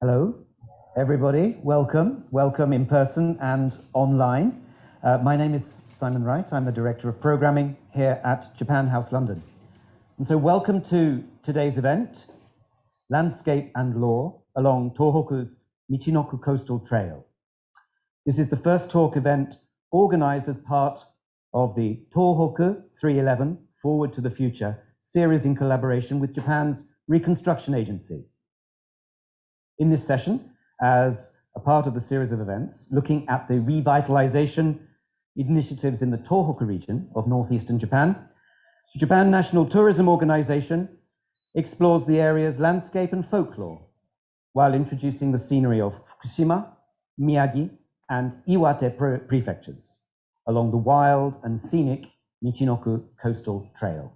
Hello, everybody. Welcome in person and online. My name is Simon Wright. I'm the Director of Programming here at Japan House London. And so welcome to today's event, Landscape and Law along Tōhoku's Michinoku Coastal Trail. This is the first talk event organized as part of the Tōhoku 311 Forward to the Future series in collaboration with Japan's Reconstruction Agency. In this session, as a part of the series of events, looking at the revitalization initiatives in the Tōhoku region of northeastern Japan, the Japan National Tourism Organization explores the area's landscape and folklore while introducing the scenery of Fukushima, Miyagi and Iwate prefectures along the wild and scenic Michinoku Coastal Trail.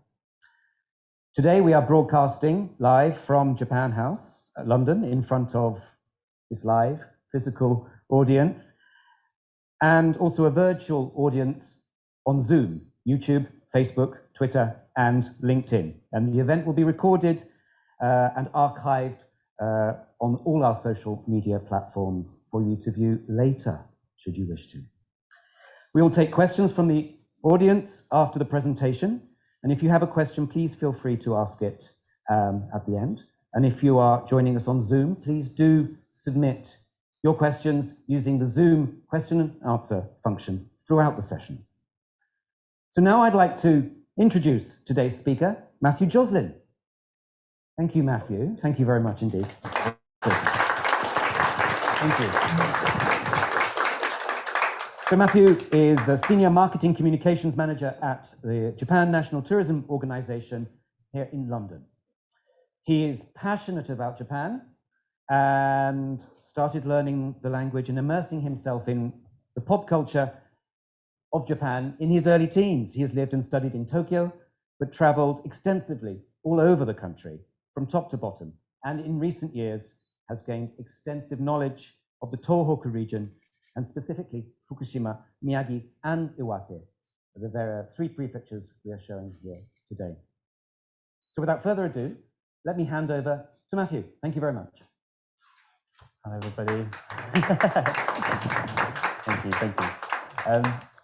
Today we are broadcasting live from Japan House, London, in front of this live physical audience, and also a virtual audience on Zoom, YouTube, Facebook, Twitter, and LinkedIn. And the event will be recorded and archived on all our social media platforms for you to view later, should you wish to. We will take questions from the audience after the presentation. And if you have a question, please feel free to ask it at the end. And if you are joining us on Zoom, please do submit your questions using the Zoom question and answer function throughout the session. So now I'd like to introduce today's speaker, Matthew Joslin. Thank you, Matthew. Thank you very much indeed. Thank you. So Matthew is a Senior Marketing Communications Manager at the Japan National Tourism Organization here in London. He is passionate about Japan and started learning the language and immersing himself in the pop culture of Japan in his early teens. He has lived and studied in Tokyo, but traveled extensively all over the country from top to bottom, and in recent years has gained extensive knowledge of the Tōhoku region, and specifically Fukushima, Miyagi and Iwate, the three prefectures we are showing here today. So without further ado, let me hand over to Matthew. Thank you very much. Hi, everybody. Thank you.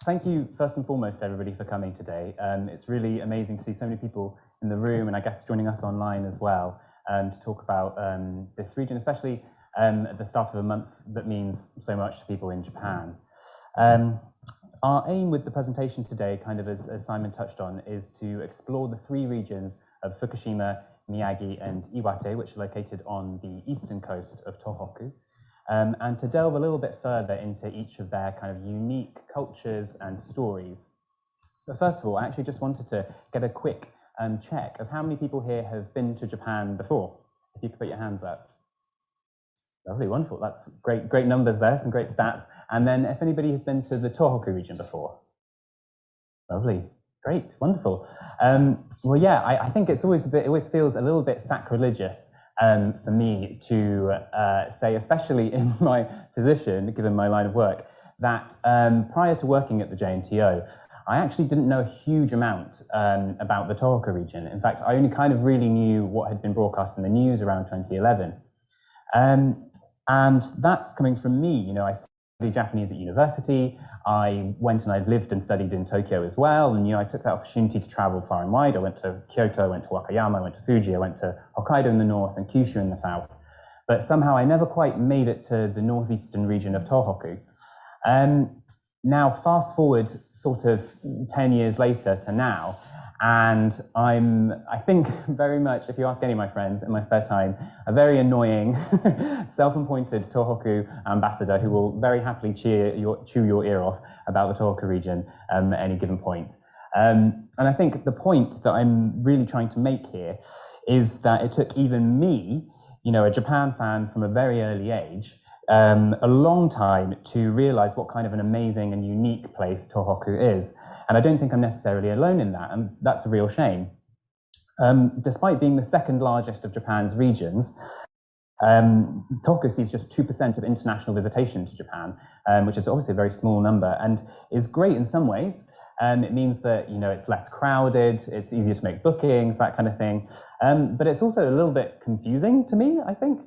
Thank you, first and foremost, to everybody for coming today. It's really amazing to see so many people in the room, and I guess joining us online as well, to talk about this region, especially at the start of a month that means so much to people in Japan. Our aim with the presentation today, kind of as Simon touched on, is to explore the three regions of Fukushima, Miyagi and Iwate, which are located on the eastern coast of Tōhoku, and to delve a little bit further into each of their kind of unique cultures and stories. But first of all, I actually just wanted to get a quick check of how many people here have been to Japan before. If you could put your hands up. Lovely, wonderful. That's great numbers there, some great stats. And then if anybody has been to the Tōhoku region before. Lovely. Great, wonderful. Well, yeah, I think it always feels a little bit sacrilegious for me to say, especially in my position, given my line of work, that prior to working at the JNTO, I actually didn't know a huge amount about the Tōhoku region. In fact, I only kind of really knew what had been broadcast in the news around 2011. And that's coming from me. You know, I studied Japanese at university. I went and I lived and studied in Tokyo as well. And, you know, I took that opportunity to travel far and wide. I went to Kyoto, I went to Wakayama, I went to Fuji, I went to Hokkaido in the north and Kyushu in the south. But somehow I never quite made it to the northeastern region of Tōhoku. Now, fast forward sort of 10 years later to now, and I think very much, if you ask any of my friends in my spare time, a very annoying self-appointed Tōhoku ambassador who will very happily chew your ear off about the Tōhoku region at any given point. And I think the point that I'm really trying to make here is that it took even me, you know, a Japan fan from a very early age, a long time to realize what kind of an amazing and unique place Tōhoku is. And I don't think I'm necessarily alone in that, and that's a real shame. Despite being the second largest of Japan's regions, Tōhoku sees just 2% of international visitation to Japan, which is obviously a very small number and is great in some ways. It means that, you know, it's less crowded, it's easier to make bookings, that kind of thing. But it's also a little bit confusing to me, I think.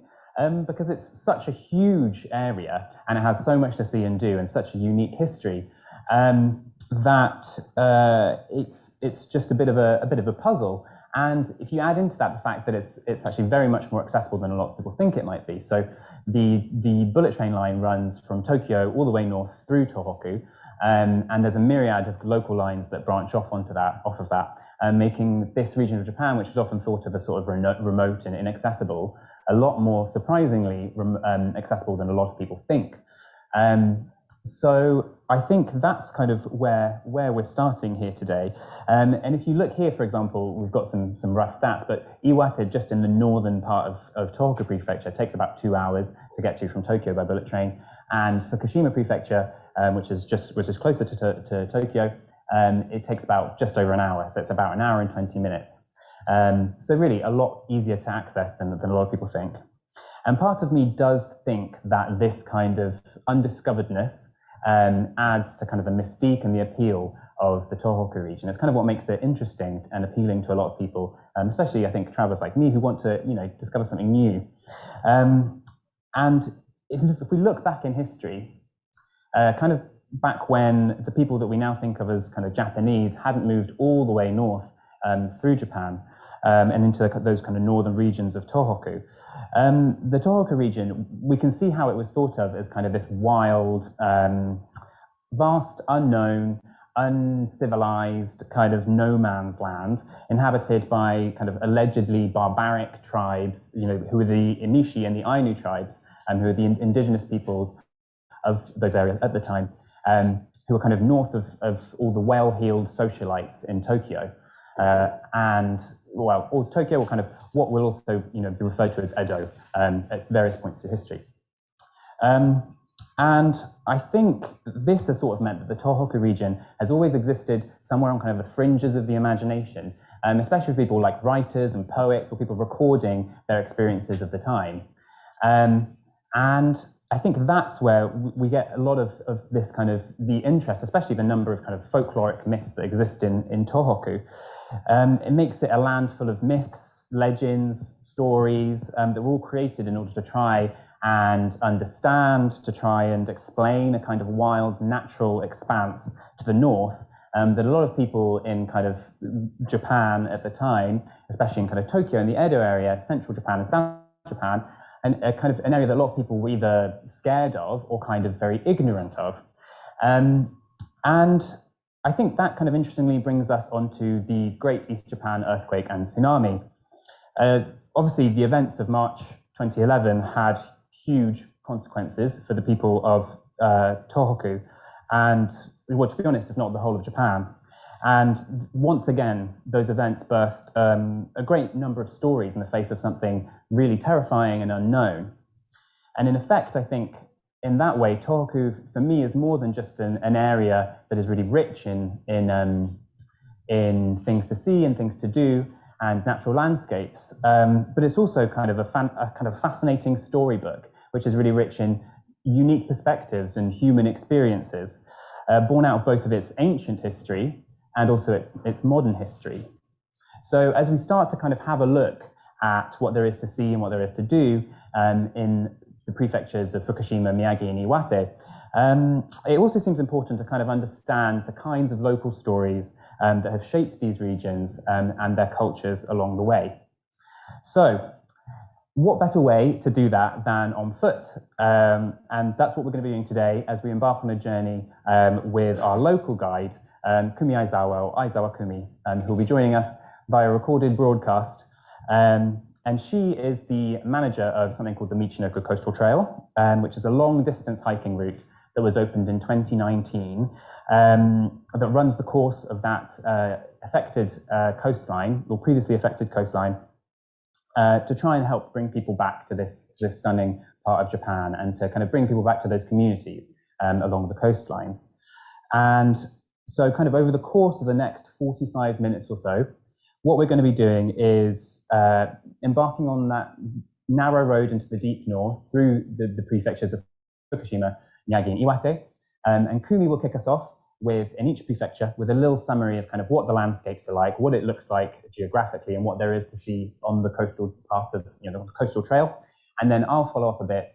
because it's such a huge area and it has so much to see and do and such a unique history that it's just a bit of a puzzle. And if you add into that the fact that it's actually very much more accessible than a lot of people think it might be. So the bullet train line runs from Tokyo all the way north through Tōhoku, and there's a myriad of local lines that branch off of that, making this region of Japan, which is often thought of as sort of remote and inaccessible, a lot more surprisingly accessible than a lot of people think. So I think that's kind of where we're starting here today. And if you look here, for example, we've got some rough stats, but Iwate, just in the northern part of Tōhoku Prefecture, takes about 2 hours to get to from Tokyo by bullet train. And Fukushima Prefecture, which is closer to Tokyo, it takes about just over an hour. So it's about an hour and 20 minutes. So really a lot easier to access than a lot of people think. And part of me does think that this kind of undiscoveredness adds to kind of the mystique and the appeal of the Tōhoku region. It's kind of what makes it interesting and appealing to a lot of people, especially I think travelers like me who want to, discover something new. And if we look back in history, kind of back when the people that we now think of as kind of Japanese hadn't moved all the way north through Japan and into those kind of northern regions of Tōhoku. The Tōhoku region, we can see how it was thought of as kind of this wild, vast, unknown, uncivilized kind of no man's land, inhabited by kind of allegedly barbaric tribes, who were the Inishi and the Ainu tribes, who are the indigenous peoples of those areas at the time, who were kind of north of all the well-heeled socialites in Tokyo. Or Tokyo, or kind of what will also, be referred to as Edo at various points through history. And I think this has sort of meant that the Tōhoku region has always existed somewhere on kind of the fringes of the imagination, especially for people like writers and poets or people recording their experiences of the time. And I think that's where we get a lot of this kind of the interest, especially the number of kind of folkloric myths that exist in Tōhoku. It makes it a land full of myths, legends, stories that were all created in order to try and understand, to try and explain a kind of wild natural expanse to the north that a lot of people in kind of Japan at the time, especially in kind of Tokyo and the Edo area, central Japan and south Japan, and a kind of an area that a lot of people were either scared of or kind of very ignorant of. And I think that kind of interestingly brings us onto the Great East Japan earthquake and tsunami. Obviously, the events of March 2011 had huge consequences for the people of Tōhoku, and, well, to be honest, if not the whole of Japan. And once again, those events birthed a great number of stories in the face of something really terrifying and unknown. And in effect, I think in that way, Tōhoku, for me, is more than just an area that is really rich in things to see and things to do and natural landscapes. But it's also kind of a kind of fascinating storybook, which is really rich in unique perspectives and human experiences, born out of both of its ancient history and also its modern history. So as we start to kind of have a look at what there is to see and what there is to do in the prefectures of Fukushima, Miyagi, and Iwate, it also seems important to kind of understand the kinds of local stories that have shaped these regions and their cultures along the way. So, what better way to do that than on foot? And that's what we're going to be doing today as we embark on a journey with our local guide, Kumi Aizawa, or Aizawa Kumi, who will be joining us via recorded broadcast. And she is the manager of something called the Michinoku Coastal Trail, which is a long-distance hiking route that was opened in 2019 that runs the course of that affected coastline, or previously affected coastline, to try and help bring people back to this stunning part of Japan and to kind of bring people back to those communities along the coastlines. And so kind of over the course of the next 45 minutes or so, what we're going to be doing is embarking on that narrow road into the deep north through the prefectures of Fukushima, Miyagi, and Iwate. And Kumi will kick us off with, in each prefecture, with a little summary of kind of what the landscapes are like, what it looks like geographically, and what there is to see on the coastal part of the coastal trail. And then I'll follow up a bit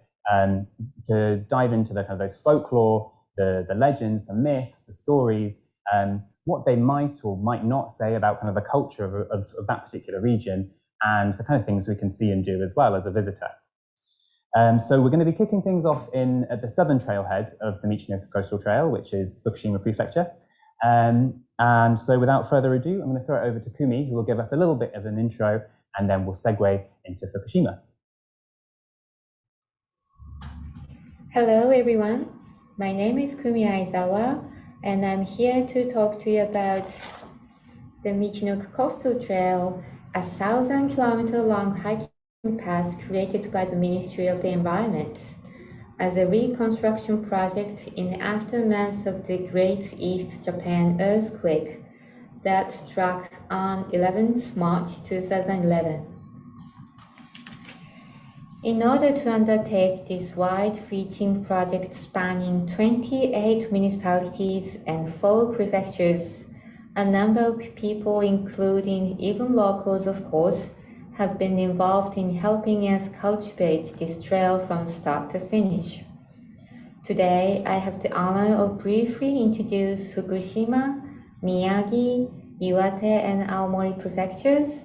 to dive into the kind of those folklore, the legends, the myths, the stories, what they might or might not say about kind of the culture of that particular region, and the kind of things we can see and do as well as a visitor. So we're going to be kicking things off at the southern trailhead of the Michinoku Coastal Trail, which is Fukushima Prefecture. And so without further ado, I'm going to throw it over to Kumi, who will give us a little bit of an intro, and then we'll segue into Fukushima. Hello everyone, my name is Kumi Aizawa, and I'm here to talk to you about the Michinoku Coastal Trail, a 1,000-kilometer long hiking path created by the Ministry of the Environment as a reconstruction project in the aftermath of the Great East Japan earthquake that struck on 11th March 2011. In order to undertake this wide-reaching project spanning 28 municipalities and 4 prefectures, a number of people, including even locals of course, have been involved in helping us cultivate this trail from start to finish. Today, I have the honor of briefly introduce Fukushima, Miyagi, Iwate, and Aomori Prefectures,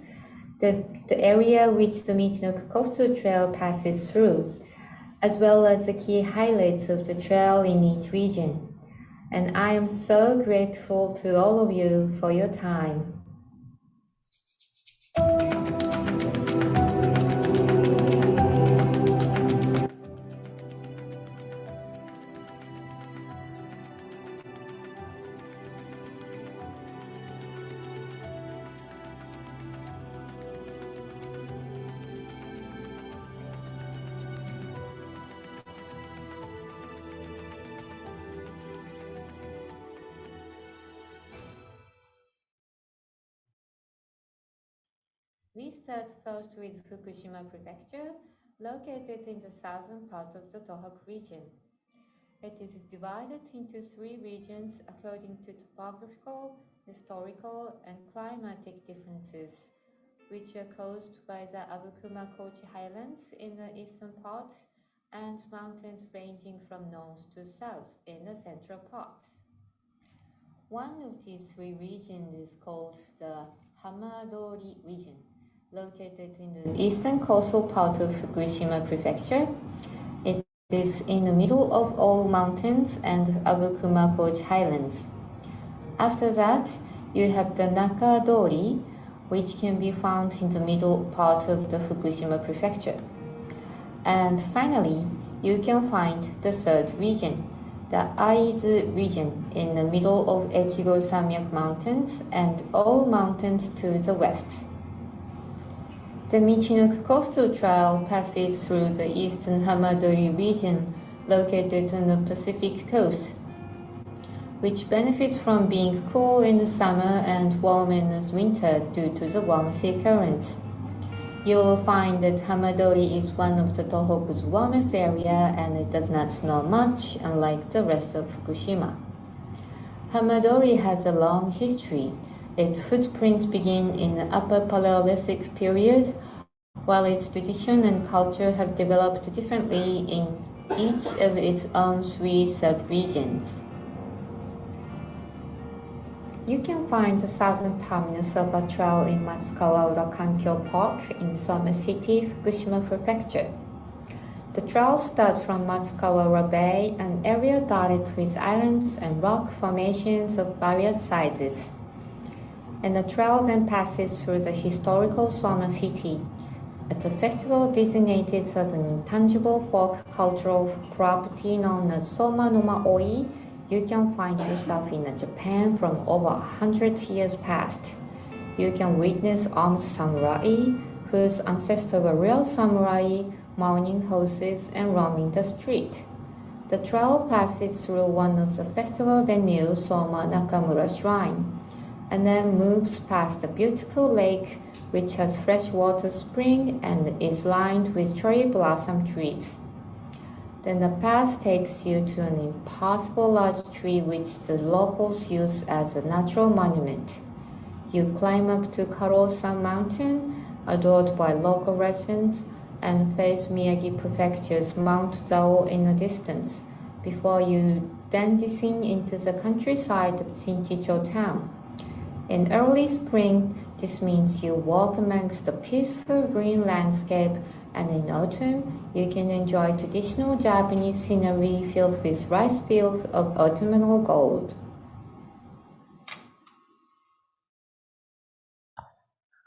the area which the Michinoku Coastal Trail passes through, as well as the key highlights of the trail in each region. And I am so grateful to all of you for your time. We start first with Fukushima Prefecture, located in the southern part of the Tōhoku region. It is divided into 3 regions according to topographical, historical, and climatic differences, which are caused by the Abukuma-Kochi Highlands in the eastern part and mountains ranging from north to south in the central part. One of these 3 regions is called the Hamadori region, located in the eastern coastal part of Fukushima Prefecture. It is in the middle of all mountains and Abukuma-Kochi Highlands. After that, you have the Nakadori, which can be found in the middle part of the Fukushima Prefecture. And finally, you can find the 3rd region, the Aizu region, in the middle of Echigo Samyak Mountains and all mountains to the west. The Michinoku Coastal Trail passes through the eastern Hamadori region, located on the Pacific coast, which benefits from being cool in the summer and warm in the winter due to the warm sea current. You will find that Hamadori is one of the Tōhoku's warmest area, and it does not snow much, unlike the rest of Fukushima. Hamadori has a long history. Its footprints begin in the Upper Paleolithic period, while its tradition and culture have developed differently in each of its own 3 sub-regions. You can find the southern terminus of a trail in Matsukawa-ura Kankyo Park in Soma City, Fukushima Prefecture. The trail starts from Matsukawa-ura Bay, an area dotted with islands and rock formations of various sizes. And the trail then passes through the historical Soma City. At the festival designated as an intangible folk cultural property known as Soma no Maoi, you can find yourself in a Japan from over 100 years past. You can witness armed samurai, whose ancestors were real samurai, mounting horses and roaming the street. The trail passes through one of the festival venues, Soma Nakamura Shrine, and then moves past a beautiful lake which has freshwater spring and is lined with cherry blossom trees. Then the path takes you to an impossible large tree which the locals use as a natural monument. You climb up to Karosan Mountain, adored by local residents, and face Miyagi Prefecture's Mount Zao in the distance, before you then descend into the countryside of Shinchicho town. In early spring, this means you walk amongst the peaceful green landscape, and in autumn, you can enjoy traditional Japanese scenery filled with rice fields of autumnal gold.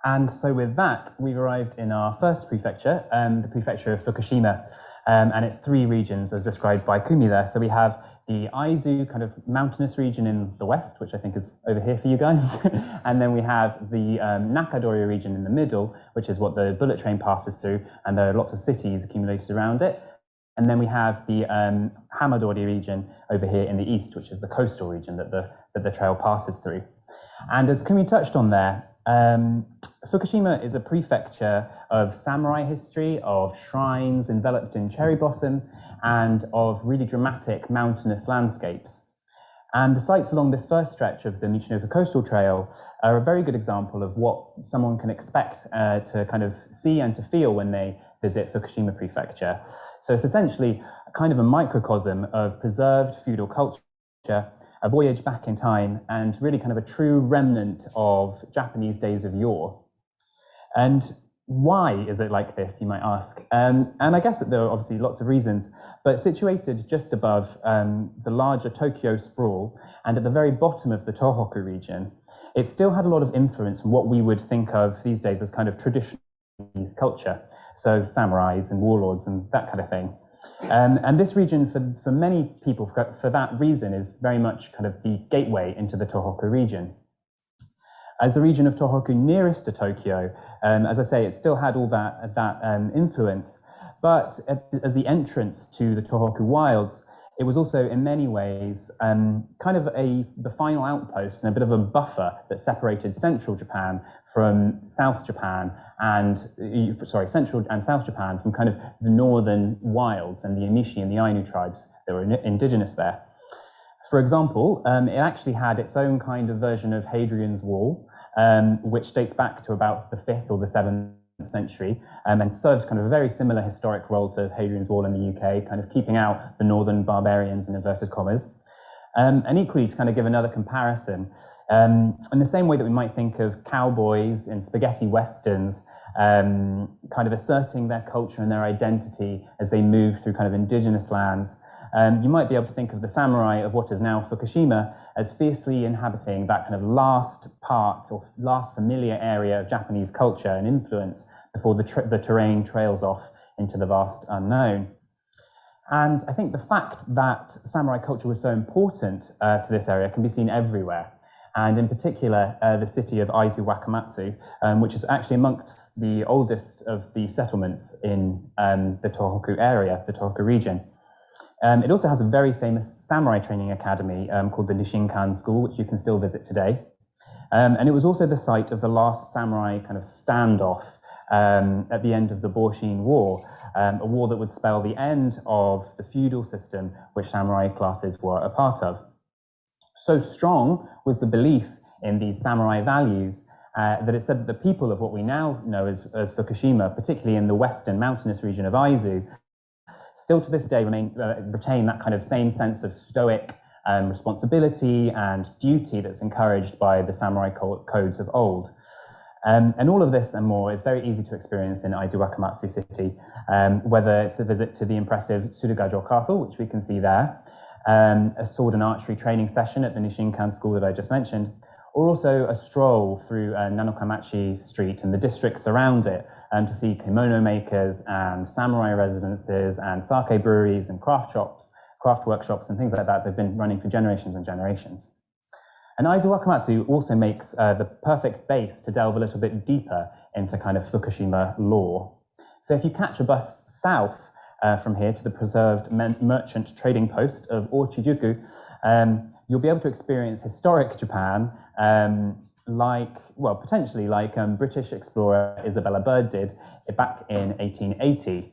And so with that, we've arrived in our first prefecture, the prefecture of Fukushima, and it's 3 regions as described by Kumi there. So we have the Aizu kind of mountainous region in the west, which I think is over here for you guys. And then we have the Nakadori region in the middle, which is what the bullet train passes through, and there are lots of cities accumulated around it. And then we have the Hamadori region over here in the east, which is the coastal region that the trail passes through. And as Kumi touched on there, Fukushima is a prefecture of samurai history, of shrines enveloped in cherry blossom, and of really dramatic mountainous landscapes. And the sites along this first stretch of the Michinoku Coastal Trail are a very good example of what someone can expect to kind of see and to feel when they visit Fukushima Prefecture. So it's essentially kind of a microcosm of preserved feudal culture, a voyage back in time, and really kind of a true remnant of Japanese days of yore. And why is it like this, you might ask? And I guess that there are obviously lots of reasons, but situated just above the larger Tokyo sprawl and at the very bottom of the Tōhoku region, it still had a lot of influence from what we would think of these days as kind of traditional culture, so samurais and warlords and that kind of thing. And this region, for many people, for that reason, is very much kind of the gateway into the Tōhoku region. As the region of Tōhoku nearest to Tokyo, as I say, it still had all that influence, but as the entrance to the Tōhoku wilds, it was also in many ways kind of the final outpost and a bit of a buffer that separated central Japan from South Japan Central and South Japan from kind of the northern wilds and the Emishi and the Ainu tribes that were indigenous there. For example, it actually had its own kind of version of Hadrian's Wall, which dates back to about the 5th or the 7th century, and serves kind of a very similar historic role to Hadrian's Wall in the UK, kind of keeping out the northern barbarians in inverted commas. And equally, to kind of give another comparison, in the same way that we might think of cowboys in spaghetti westerns, kind of asserting their culture and their identity as they move through kind of indigenous lands, you might be able to think of the samurai of what is now Fukushima as fiercely inhabiting that kind of last part or last familiar area of Japanese culture and influence before the terrain trails off into the vast unknown. And I think the fact that samurai culture was so important to this area can be seen everywhere. And in particular, the city of Aizu Wakamatsu, which is actually amongst the oldest of the settlements in the Tōhoku area, the Tōhoku region. It also has a very famous samurai training academy called the Nishinkan School, which you can still visit today. And it was also the site of the last samurai kind of standoff at the end of the Boshin War, a war that would spell the end of the feudal system which samurai classes were a part of. So strong was the belief in these samurai values that it said that the people of what we now know as Fukushima, particularly in the western mountainous region of Aizu, still to this day retain that kind of same sense of stoic responsibility and duty that's encouraged by the samurai codes of old. And all of this and more is very easy to experience in Aizu Wakamatsu City, whether it's a visit to the impressive Tsurugajo Castle, which we can see there, a sword and archery training session at the Nishinkan School that I just mentioned, or also a stroll through Nanokamachi Street and the districts around it to see kimono makers and samurai residences and sake breweries and craft workshops and things like that. They've been running for generations and generations. And Aizu Wakamatsu also makes the perfect base to delve a little bit deeper into kind of Fukushima lore. So if you catch a bus south from here to the preserved merchant trading post of Ochijuku, you'll be able to experience historic Japan potentially like British explorer Isabella Bird did back in 1880.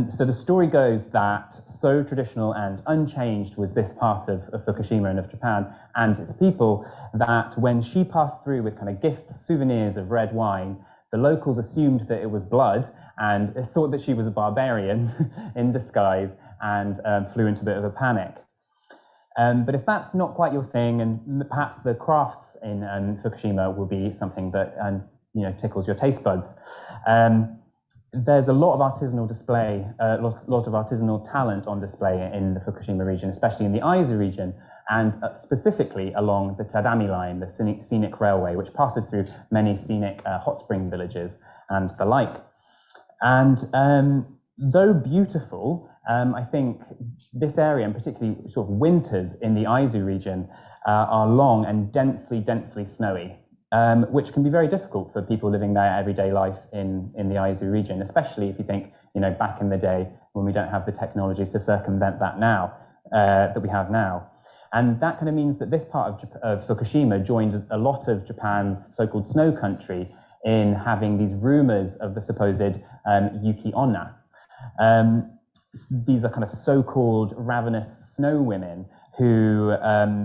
So the story goes that so traditional and unchanged was this part of Fukushima and of Japan and its people that when she passed through with kind of gifts, souvenirs of red wine, the locals assumed that it was blood and thought that she was a barbarian in disguise and flew into a bit of a panic. But if that's not quite your thing, and perhaps the crafts in Fukushima will be something that tickles your taste buds. There's a lot of artisanal display, a lot of artisanal talent on display in the Fukushima region, especially in the Aizu region, and specifically along the Tadami line, the scenic railway, which passes through many scenic hot spring villages and the like. And though beautiful, I think this area, and particularly sort of winters in the Aizu region, are long and densely snowy. Which can be very difficult for people living their everyday life in the Aizu region, especially if you think, back in the day when we don't have the technologies to circumvent that now, that we have now. And that kind of means that this part of Fukushima joined a lot of Japan's so-called snow country in having these rumors of the supposed Yuki Onna. These are kind of so-called ravenous snow women who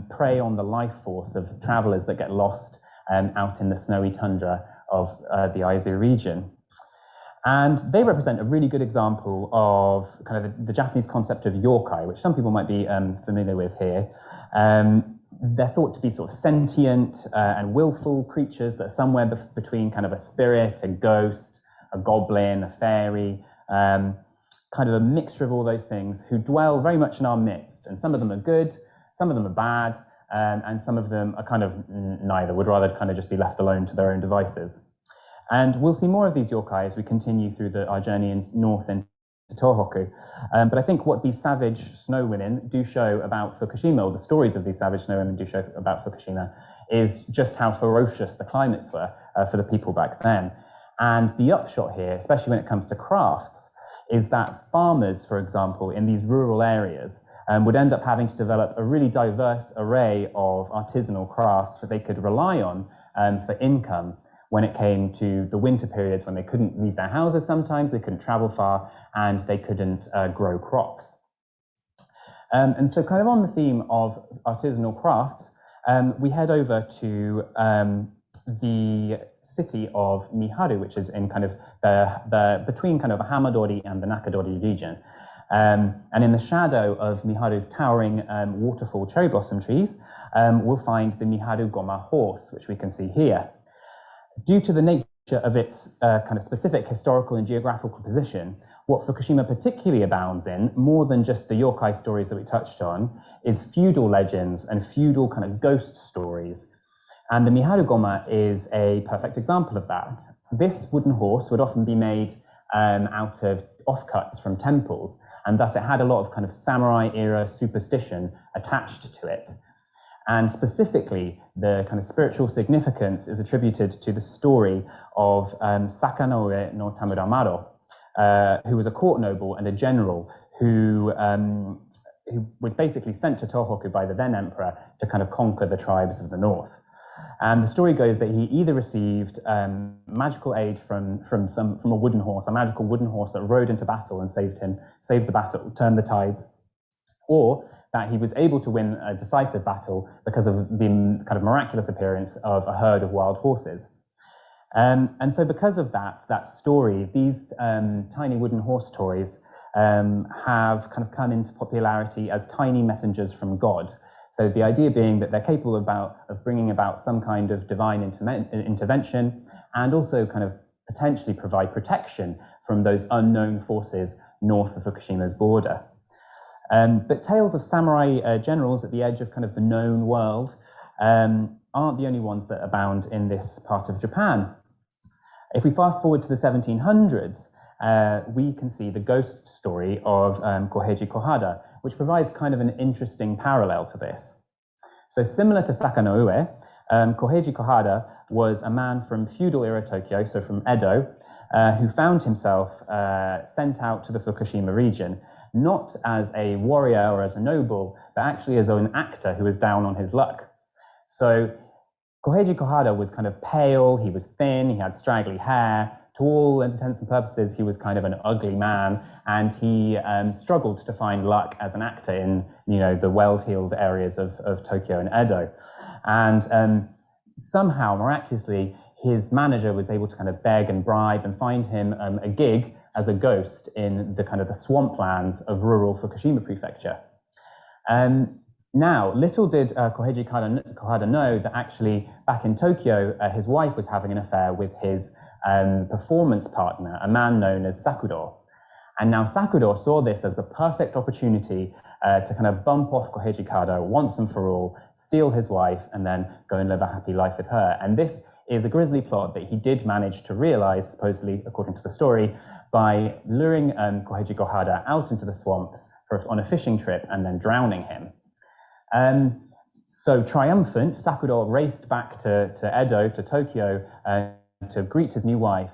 prey on the life force of travelers that get lost out in the snowy tundra of the Aizu region. And they represent a really good example of kind of the Japanese concept of yokai, which some people might be familiar with here. They're thought to be sort of sentient and willful creatures that are somewhere between kind of a spirit, a ghost, a goblin, a fairy, kind of a mixture of all those things, who dwell very much in our midst. And some of them are good, some of them are bad, and some of them are kind of neither, would rather kind of just be left alone to their own devices. And we'll see more of these yokai as we continue through our journey north into Tōhoku. But I think what these savage snow women do show about Fukushima, or the stories of these savage snow women do show about Fukushima, is just how ferocious the climates were for the people back then. And the upshot here, especially when it comes to crafts, is that farmers, for example, in these rural areas would end up having to develop a really diverse array of artisanal crafts that they could rely on for income when it came to the winter periods when they couldn't leave their houses sometimes, they couldn't travel far, and they couldn't grow crops. And so kind of on the theme of artisanal crafts, we head over to the city of Miharu, which is in kind of between kind of the Hamadori and the Nakadori region. And in the shadow of Miharu's towering waterfall cherry blossom trees, we'll find the Miharu Goma horse, which we can see here. Due to the nature of its kind of specific historical and geographical position, what Fukushima particularly abounds in, more than just the yokai stories that we touched on, is feudal legends and feudal kind of ghost stories. And the Miharu Goma is a perfect example of that. This wooden horse would often be made out of offcuts from temples, and thus it had a lot of kind of samurai-era superstition attached to it. And specifically, the kind of spiritual significance is attributed to the story of Sakanoue no Tamuramaro, who was a court noble and a general who was basically sent to Tōhoku by the then emperor to kind of conquer the tribes of the north. And the story goes that he either received magical aid from a wooden horse, a magical wooden horse that rode into battle and saved the battle, turned the tides, or that he was able to win a decisive battle because of the kind of miraculous appearance of a herd of wild horses. And so because of that story, these tiny wooden horse toys have kind of come into popularity as tiny messengers from God. So the idea being that they're capable of bringing about some kind of divine intervention, and also kind of potentially provide protection from those unknown forces north of Fukushima's border. But tales of samurai generals at the edge of kind of the known world aren't the only ones that abound in this part of Japan. If we fast forward to the 1700s, we can see the ghost story of Koheiji Kohada, which provides kind of an interesting parallel to this. So similar to Sakanoue, Koheiji Kohada was a man from feudal-era Tokyo, so from Edo, who found himself sent out to the Fukushima region, not as a warrior or as a noble, but actually as an actor who was down on his luck. So Koheiji Kohada was kind of pale, he was thin, he had straggly hair. To all intents and purposes, he was kind of an ugly man, and he struggled to find luck as an actor in, the well-heeled areas of Tokyo and Edo. And somehow, miraculously, his manager was able to kind of beg and bribe and find him a gig as a ghost in the kind of the swamplands of rural Fukushima Prefecture. Now, little did Koheiji Kohada know that actually back in Tokyo, his wife was having an affair with his performance partner, a man known as Sakudo. And now Sakudo saw this as the perfect opportunity to kind of bump off Koheiji Kohada once and for all, steal his wife, and then go and live a happy life with her. And this is a grisly plot that he did manage to realize, supposedly, according to the story, by luring Koheiji Kohada out into the swamps on a fishing trip and then drowning him. So triumphant, Sakudo raced back to Edo, to Tokyo, to greet his new wife,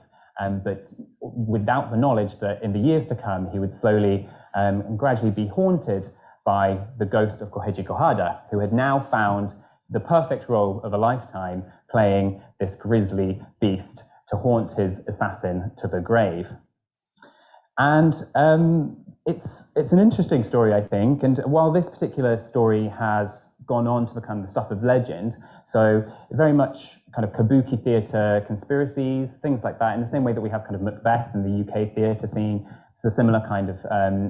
but without the knowledge that in the years to come, he would slowly and gradually be haunted by the ghost of Koheiji Kohada, who had now found the perfect role of a lifetime, playing this grisly beast to haunt his assassin to the grave. And it's an interesting story, I think, and while this particular story has gone on to become the stuff of legend, so very much kind of kabuki theatre conspiracies, things like that, in the same way that we have kind of Macbeth in the UK theatre scene, so similar kind of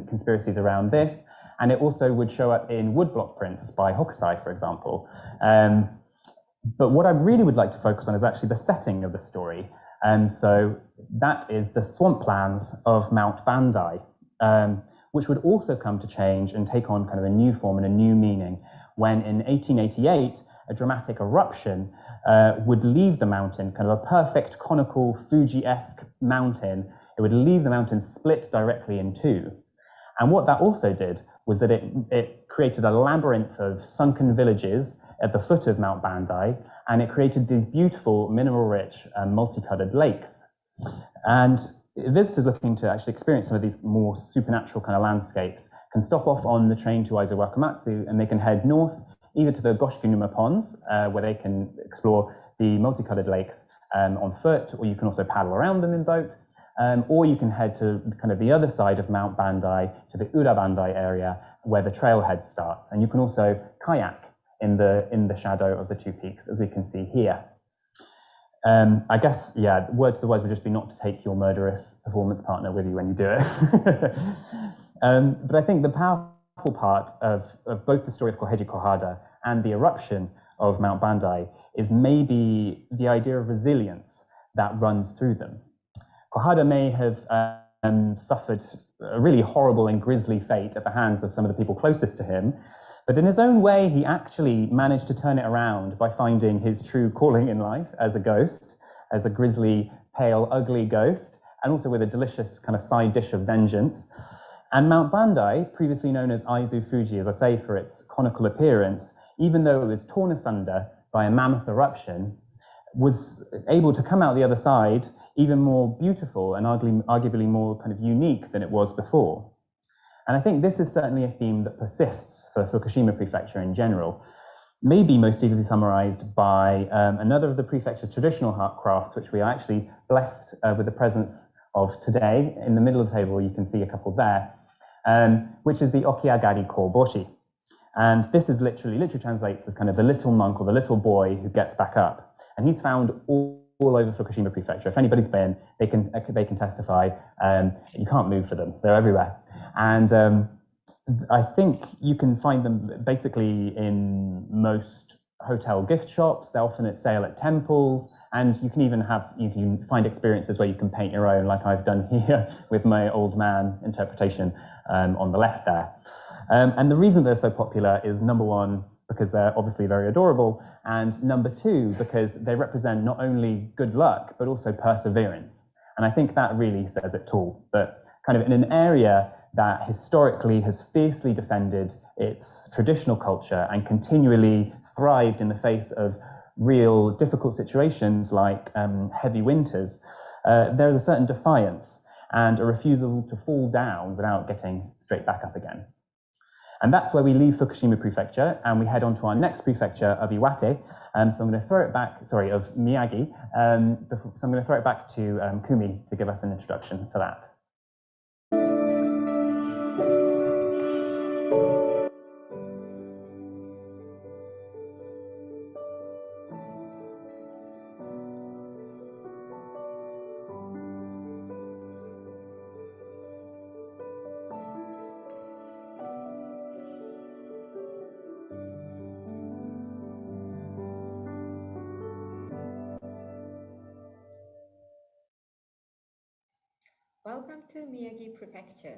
conspiracies around this. And it also would show up in woodblock prints by Hokusai, for example. But what I really would like to focus on is actually the setting of the story. So that is the swamplands of Mount Bandai, which would also come to change and take on kind of a new form and a new meaning when in 1888, a dramatic eruption would leave the mountain, kind of a perfect conical Fuji-esque mountain. It would leave the mountain split directly in two. And what that also did was that it created a labyrinth of sunken villages at the foot of Mount Bandai, and it created these beautiful, mineral-rich, multicolored lakes. And visitors looking to actually experience some of these more supernatural kind of landscapes can stop off on the train to Aizu Wakamatsu, and they can head north, either to the Goshikunuma Ponds, where they can explore the multicolored lakes on foot, or you can also paddle around them in boat. Or you can head to kind of the other side of Mount Bandai, to the Ura Bandai area, where the trailhead starts. And you can also kayak in the shadow of the two peaks, as we can see here. I guess, yeah, word to the wise would just be not to take your murderous performance partner with you when you do it. But I think the powerful part of both the story of Koheiji Kohada and the eruption of Mount Bandai is maybe the idea of resilience that runs through them. Kohada may have suffered a really horrible and grisly fate at the hands of some of the people closest to him, but in his own way, he actually managed to turn it around by finding his true calling in life as a ghost, as a grisly, pale, ugly ghost, and also with a delicious kind of side dish of vengeance. And Mount Bandai, previously known as Aizu Fuji, as I say, for its conical appearance, even though it was torn asunder by a mammoth eruption, was able to come out the other side even more beautiful and arguably more kind of unique than it was before. And I think this is certainly a theme that persists for Fukushima Prefecture in general, maybe most easily summarized by another of the prefecture's traditional crafts, which we are actually blessed with the presence of today. In the middle of the table, you can see a couple there, which is the Okiagari Koboshi. And this is literally translates as kind of the little monk or the little boy who gets back up. And he's found all over Fukushima Prefecture. If anybody's been, they can testify. You can't move for them; they're everywhere. And I think you can find them basically in most hotel gift shops. They're often at sale at temples, and you can find experiences where you can paint your own, like I've done here with my old man interpretation on the left there. And the reason they're so popular is, number one, because they're obviously very adorable, and number two, because they represent not only good luck, but also perseverance. And I think that really says it all, that kind of in an area that historically has fiercely defended its traditional culture and continually thrived in the face of real difficult situations like heavy winters, there is a certain defiance and a refusal to fall down without getting straight back up again. And that's where we leave Fukushima Prefecture and we head on to our next prefecture of Iwate. So I'm going to throw it back, of Miyagi. So I'm going to throw it back to Kumi to give us an introduction for that. Welcome to Miyagi Prefecture.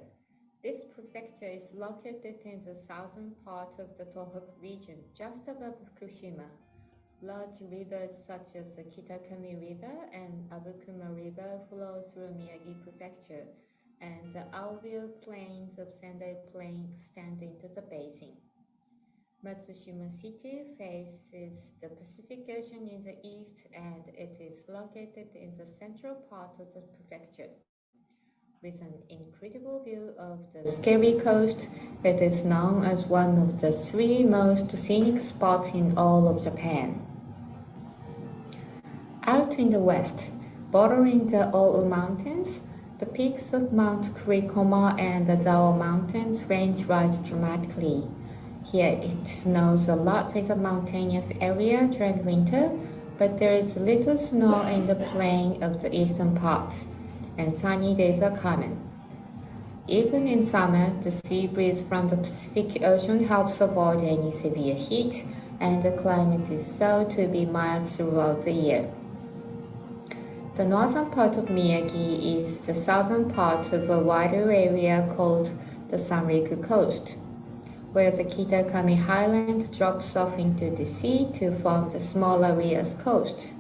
This prefecture is located in the southern part of the Tōhoku region, just above Fukushima. Large rivers such as the Kitakami River and Abukuma River flow through Miyagi Prefecture, and the alluvial plains of Sendai Plain extend into the basin. Matsushima City faces the Pacific Ocean in the east, and it is located in the central part of the prefecture. With an incredible view of the scary coast, it is known as one of the 3 most scenic spots in all of Japan. Out in the west, bordering the Oʻu Mountains, the peaks of Mount Kurikoma and the Zao Mountains range rise dramatically. Here it snows a lot in the mountainous area during winter, but there is little snow in the plain of the eastern part, and sunny days are common. Even in summer, the sea breeze from the Pacific Ocean helps avoid any severe heat, and the climate is said to be mild throughout the year. The northern part of Miyagi is the southern part of a wider area called the Sanriku Coast, where the Kitakami Highland drops off into the sea to form the smaller Rias Coast.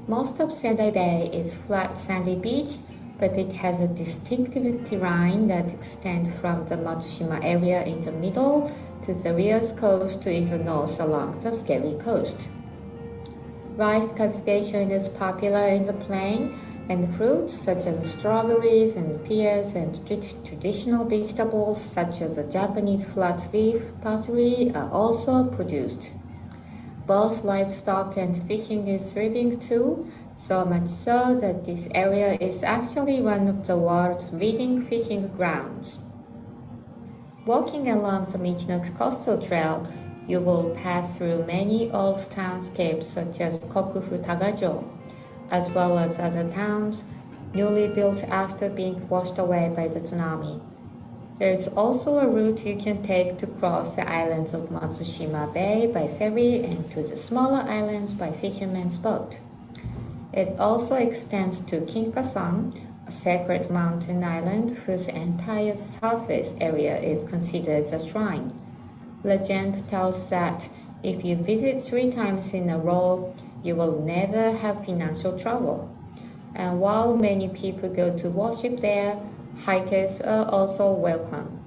Most of Sendai Bay is flat sandy beach, but it has a distinctive terrain that extends from the Matsushima area in the middle to the Rias Coast in the north along the Scary Coast. Rice cultivation is popular in the plain, and fruits such as strawberries and pears and traditional vegetables such as the Japanese flat-leaf parsley are also produced. Both livestock and fishing is thriving too, so much so that this area is actually one of the world's leading fishing grounds. Walking along the Michinoku Coastal Trail, you will pass through many old townscapes such as Kokufu Tagajo, as well as other towns newly built after being washed away by the tsunami. There is also a route you can take to cross the islands of Matsushima Bay by ferry and to the smaller islands by fisherman's boat. It also extends to Kinkasan, a sacred mountain island whose entire surface area is considered a shrine. Legend tells that if you visit 3 times in a row, you will never have financial trouble. And while many people go to worship there, hikers are also welcome.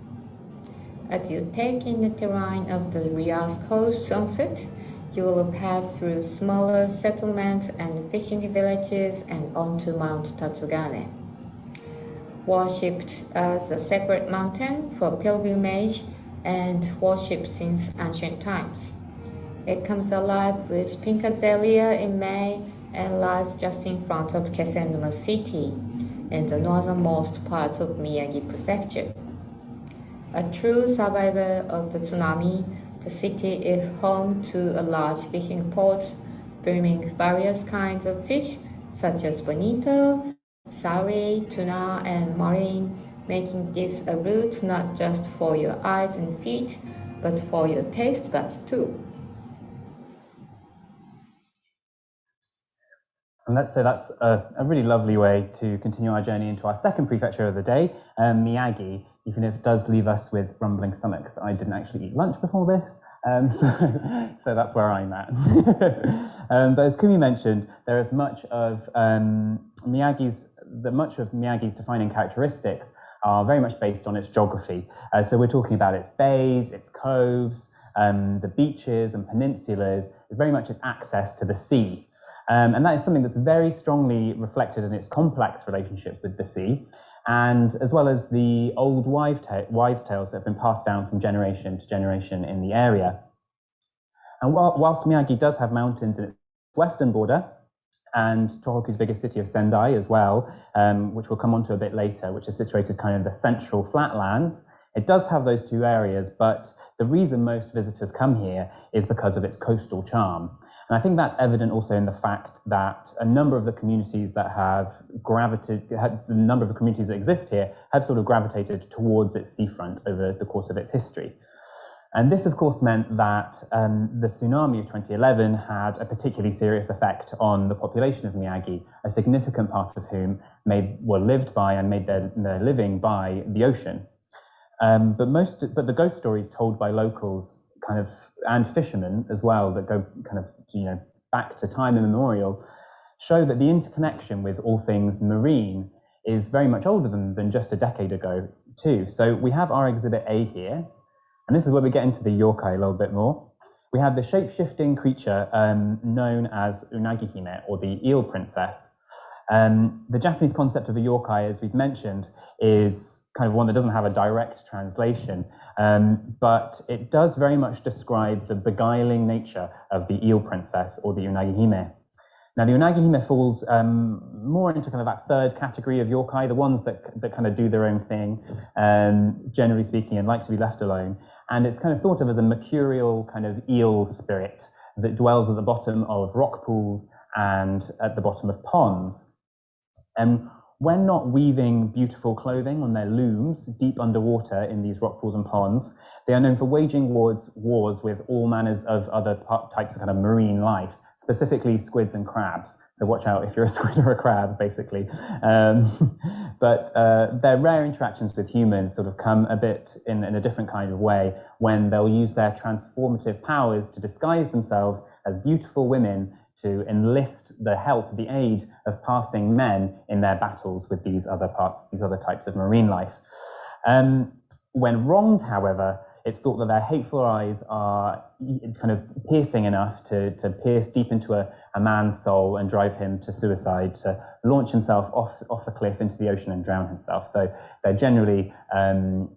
As you take in the terrain of the Rias Coast on foot, you will pass through smaller settlements and fishing villages and onto Mount Tatsugane. Worshipped as a sacred mountain for pilgrimage and worship since ancient times. It comes alive with pink azalea in May and lies just in front of Soma City in the northernmost part of Miyagi Prefecture. A true survivor of the tsunami, the city is home to a large fishing port, bringing various kinds of fish such as bonito, sari, tuna, and marine, making this a route not just for your eyes and feet, but for your taste buds too. And that's a really lovely way to continue our journey into our second prefecture of the day, Miyagi, even if it does leave us with grumbling stomachs. I didn't actually eat lunch before this, so that's where I'm at. But as Kumi mentioned, there is much of Miyagi's defining characteristics are very much based on its geography. So we're talking about its bays, its coves, the beaches and peninsulas, very much its access to the sea. And that is something that's very strongly reflected in its complex relationship with the sea, and as well as the old wives' tales that have been passed down from generation to generation in the area. And whilst Miyagi does have mountains in its western border, and Tōhoku's biggest city of Sendai as well, which we'll come on to a bit later, which is situated kind of in the central flatlands, it does have those 2 areas, but the reason most visitors come here is because of its coastal charm. And I think that's evident also in the fact that a number of the communities that exist here have sort of gravitated towards its seafront over the course of its history. And this, of course, meant that the tsunami of 2011 had a particularly serious effect on the population of Miyagi, a significant part of whom lived by and made their living by the ocean. But the ghost stories told by locals and fishermen as well, that go back to time immemorial, show that the interconnection with all things marine is very much older than just a decade ago too. So we have our exhibit A here, and this is where we get into the yokai a little bit more. We have the shape-shifting creature known as Unagi-hime, or the eel princess. The Japanese concept of a yokai, as we've mentioned, is kind of one that doesn't have a direct translation, but it does very much describe the beguiling nature of the eel princess, or the Unagi-hime. Now, the Unagi-hime falls more into kind of that third category of yokai, the ones that kind of do their own thing, generally speaking, and like to be left alone. And it's kind of thought of as a mercurial kind of eel spirit that dwells at the bottom of rock pools and at the bottom of ponds. When not weaving beautiful clothing on their looms deep underwater in these rock pools and ponds, they are known for waging wars with all manners of other types of kind of marine life, specifically squids and crabs. So watch out if you're a squid or a crab, basically. But their rare interactions with humans sort of come a bit in a different kind of way, when they'll use their transformative powers to disguise themselves as beautiful women to enlist the help, the aid of passing men in their battles with these other types of marine life. When wronged, however, it's thought that their hateful eyes are kind of piercing enough to pierce deep into a man's soul and drive him to suicide, to launch himself off a cliff into the ocean and drown himself. So they're generally, the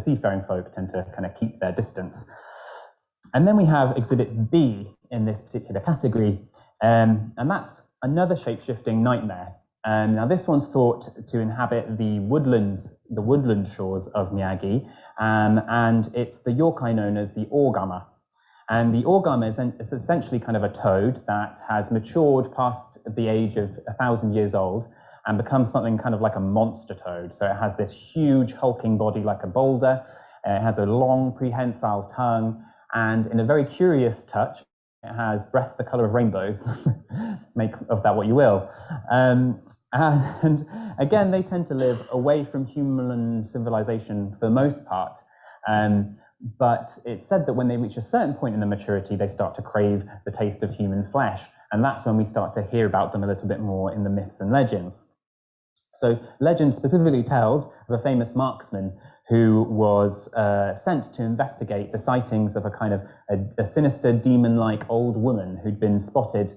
seafaring folk tend to kind of keep their distance. And then we have exhibit B in this particular category, and that's another shape-shifting nightmare. Now this one's thought to inhabit the woodland shores of Miyagi, and it's the yokai known as the orgama. And the orgama is essentially kind of a toad that has matured past the age of 1,000 years old and becomes something kind of like a monster toad. So it has this huge hulking body like a boulder, it has a long prehensile tongue, and in a very curious touch, it has breath the color of rainbows. Make of that what you will. And again, they tend to live away from human civilization for the most part. But it's said that when they reach a certain point in their maturity, they start to crave the taste of human flesh. And that's when we start to hear about them a little bit more in the myths and legends. So legend specifically tells of a famous marksman who was sent to investigate the sightings of a kind of a sinister demon-like old woman who'd been spotted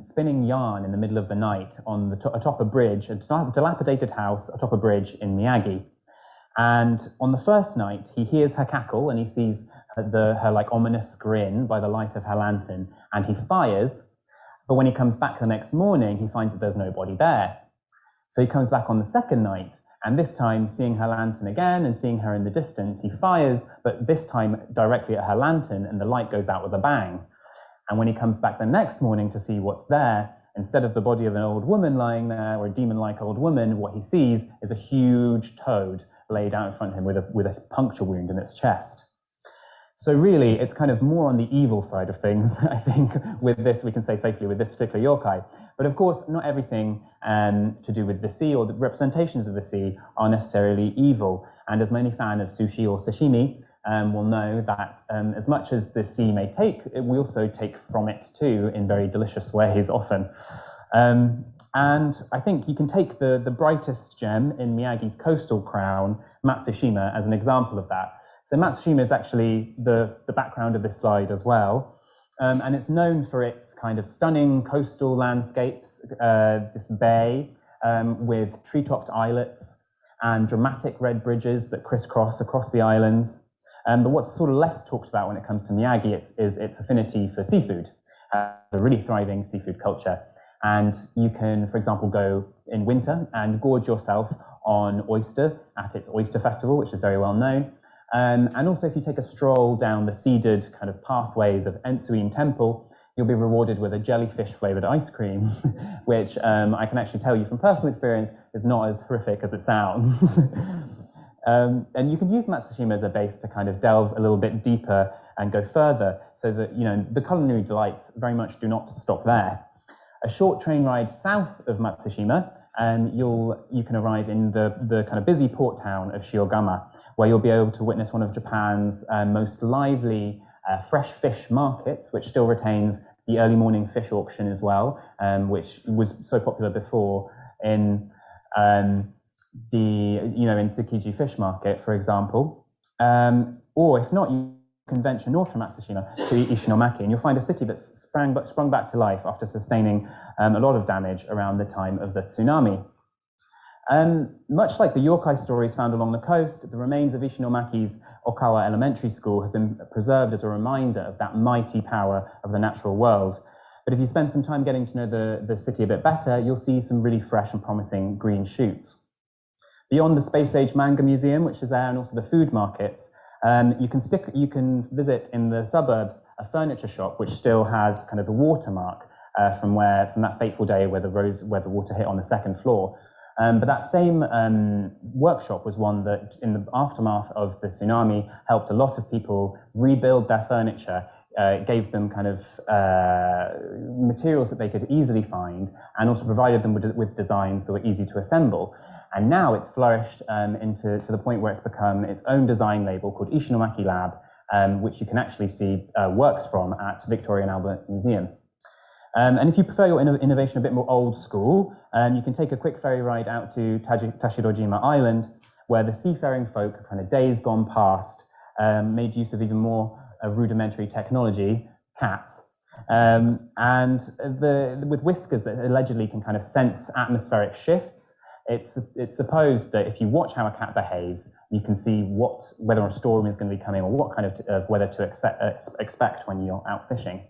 spinning yarn in the middle of the night on atop a bridge, a dilapidated house atop a bridge in Miyagi. And on the first night, he hears her cackle and he sees her like ominous grin by the light of her lantern, and he fires. But when he comes back the next morning, he finds that there's nobody there. So he comes back on the second night, and this time, seeing her lantern again and seeing her in the distance, he fires, but this time directly at her lantern, and the light goes out with a bang. And when he comes back the next morning to see what's there, instead of the body of an old woman lying there, or a demon-like old woman, what he sees is a huge toad laid out in front of him with a puncture wound in its chest. So really, it's kind of more on the evil side of things, I think, with this, we can say safely, with this particular yokai. But of course, not everything to do with the sea or the representations of the sea are necessarily evil. And as many fans of sushi or sashimi will know that as much as the sea may take, we also take from it too in very delicious ways often. And I think you can take the brightest gem in Miyagi's coastal crown, Matsushima, as an example of that. So Matsushima is actually the background of this slide as well. And it's known for its kind of stunning coastal landscapes, this bay with tree-topped islets and dramatic red bridges that crisscross across the islands. But what's sort of less talked about when it comes to Miyagi is its affinity for seafood, a really thriving seafood culture. And you can, for example, go in winter and gorge yourself on oyster at its oyster festival, which is very well known. And also, if you take a stroll down the seeded kind of pathways of Entsuin Temple, you'll be rewarded with a jellyfish-flavored ice cream, which I can actually tell you from personal experience is not as horrific as it sounds. And you can use Matsushima as a base to kind of delve a little bit deeper and go further, so that the culinary delights very much do not stop there. A short train ride south of Matsushima, you can arrive in the kind of busy port town of Shiogama, where you'll be able to witness one of Japan's most lively fresh fish markets, which still retains the early morning fish auction as well, which was so popular before in in Tsukiji Fish Market, for example. Or if not, you can venture north from Matsushima to Ishinomaki, and you'll find a city that's sprung back to life after sustaining a lot of damage around the time of the tsunami. Much like the yokai stories found along the coast, the remains of Ishinomaki's Okawa Elementary School have been preserved as a reminder of that mighty power of the natural world. But if you spend some time getting to know the city a bit better, you'll see some really fresh and promising green shoots. Beyond the Space Age Manga Museum, which is there, and also the food markets, you can visit in the suburbs a furniture shop which still has kind of the watermark from that fateful day where the water hit on the second floor. But that same workshop was one that, in the aftermath of the tsunami, helped a lot of people rebuild their furniture. It gave them kind of materials that they could easily find, and also provided them with designs that were easy to assemble. And now it's flourished to the point where it's become its own design label called Ishinomaki Lab, which you can actually see works from at Victoria and Albert Museum. And if you prefer your innovation a bit more old school, you can take a quick ferry ride out to Tashiro-jima Island, where the seafaring folk, kind of days gone past, made use of even more rudimentary technology, cats, with whiskers that allegedly can kind of sense atmospheric shifts. It's supposed that if you watch how a cat behaves, you can see whether a storm is going to be coming, or what kind of weather to expect when you're out fishing.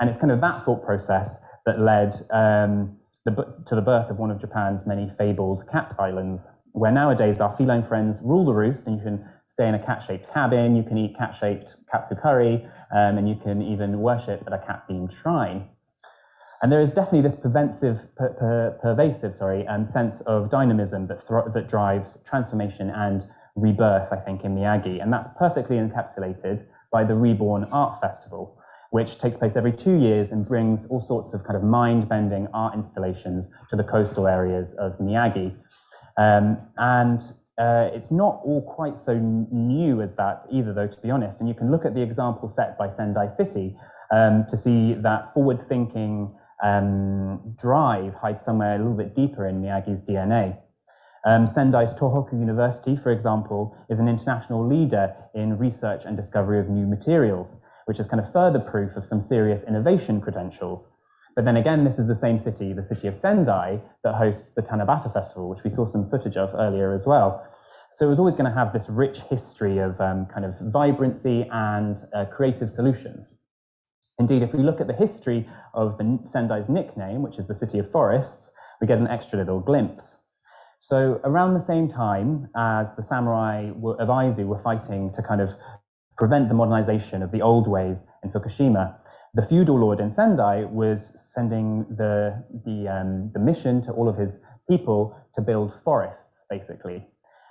And it's kind of that thought process that led to the birth of one of Japan's many fabled cat islands, where nowadays our feline friends rule the roost, and you can stay in a cat-shaped cabin, you can eat cat-shaped katsu curry, and you can even worship at a cat-themed shrine. And there is definitely this pervasive sense of dynamism that drives transformation and rebirth, I think, in Miyagi. And that's perfectly encapsulated by the Reborn Art Festival, which takes place every 2 years and brings all sorts of kind of mind-bending art installations to the coastal areas of Miyagi. It's not all quite so new as that either, though, to be honest. And you can look at the example set by Sendai City to see that forward-thinking drive hides somewhere a little bit deeper in Miyagi's DNA. Sendai's Tōhoku University, for example, is an international leader in research and discovery of new materials, which is kind of further proof of some serious innovation credentials. But then again, this is the same city, the city of Sendai, that hosts the Tanabata Festival, which we saw some footage of earlier as well. So it was always going to have this rich history of kind of vibrancy and creative solutions. Indeed, if we look at the history of Sendai's nickname, which is the City of Forests, we get an extra little glimpse. So around the same time as the samurai of Aizu were fighting to kind of prevent the modernization of the old ways in Fukushima, the feudal lord in Sendai was sending the mission to all of his people to build forests, basically.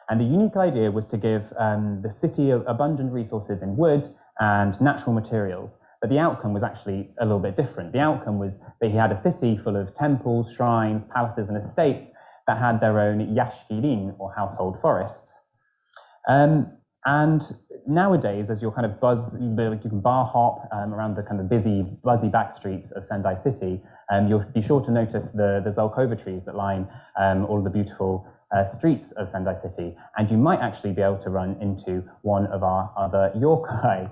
And the unique idea was to give the city abundant resources in wood and natural materials. But the outcome was actually a little bit different. The outcome was that he had a city full of temples, shrines, palaces, and estates that had their own yashikirin, or household forests. And nowadays, as you're kind of you can bar hop around the kind of buzzy back streets of Sendai City, you'll be sure to notice the Zelkova trees that line all of the beautiful streets of Sendai City. And you might actually be able to run into one of our other yokai.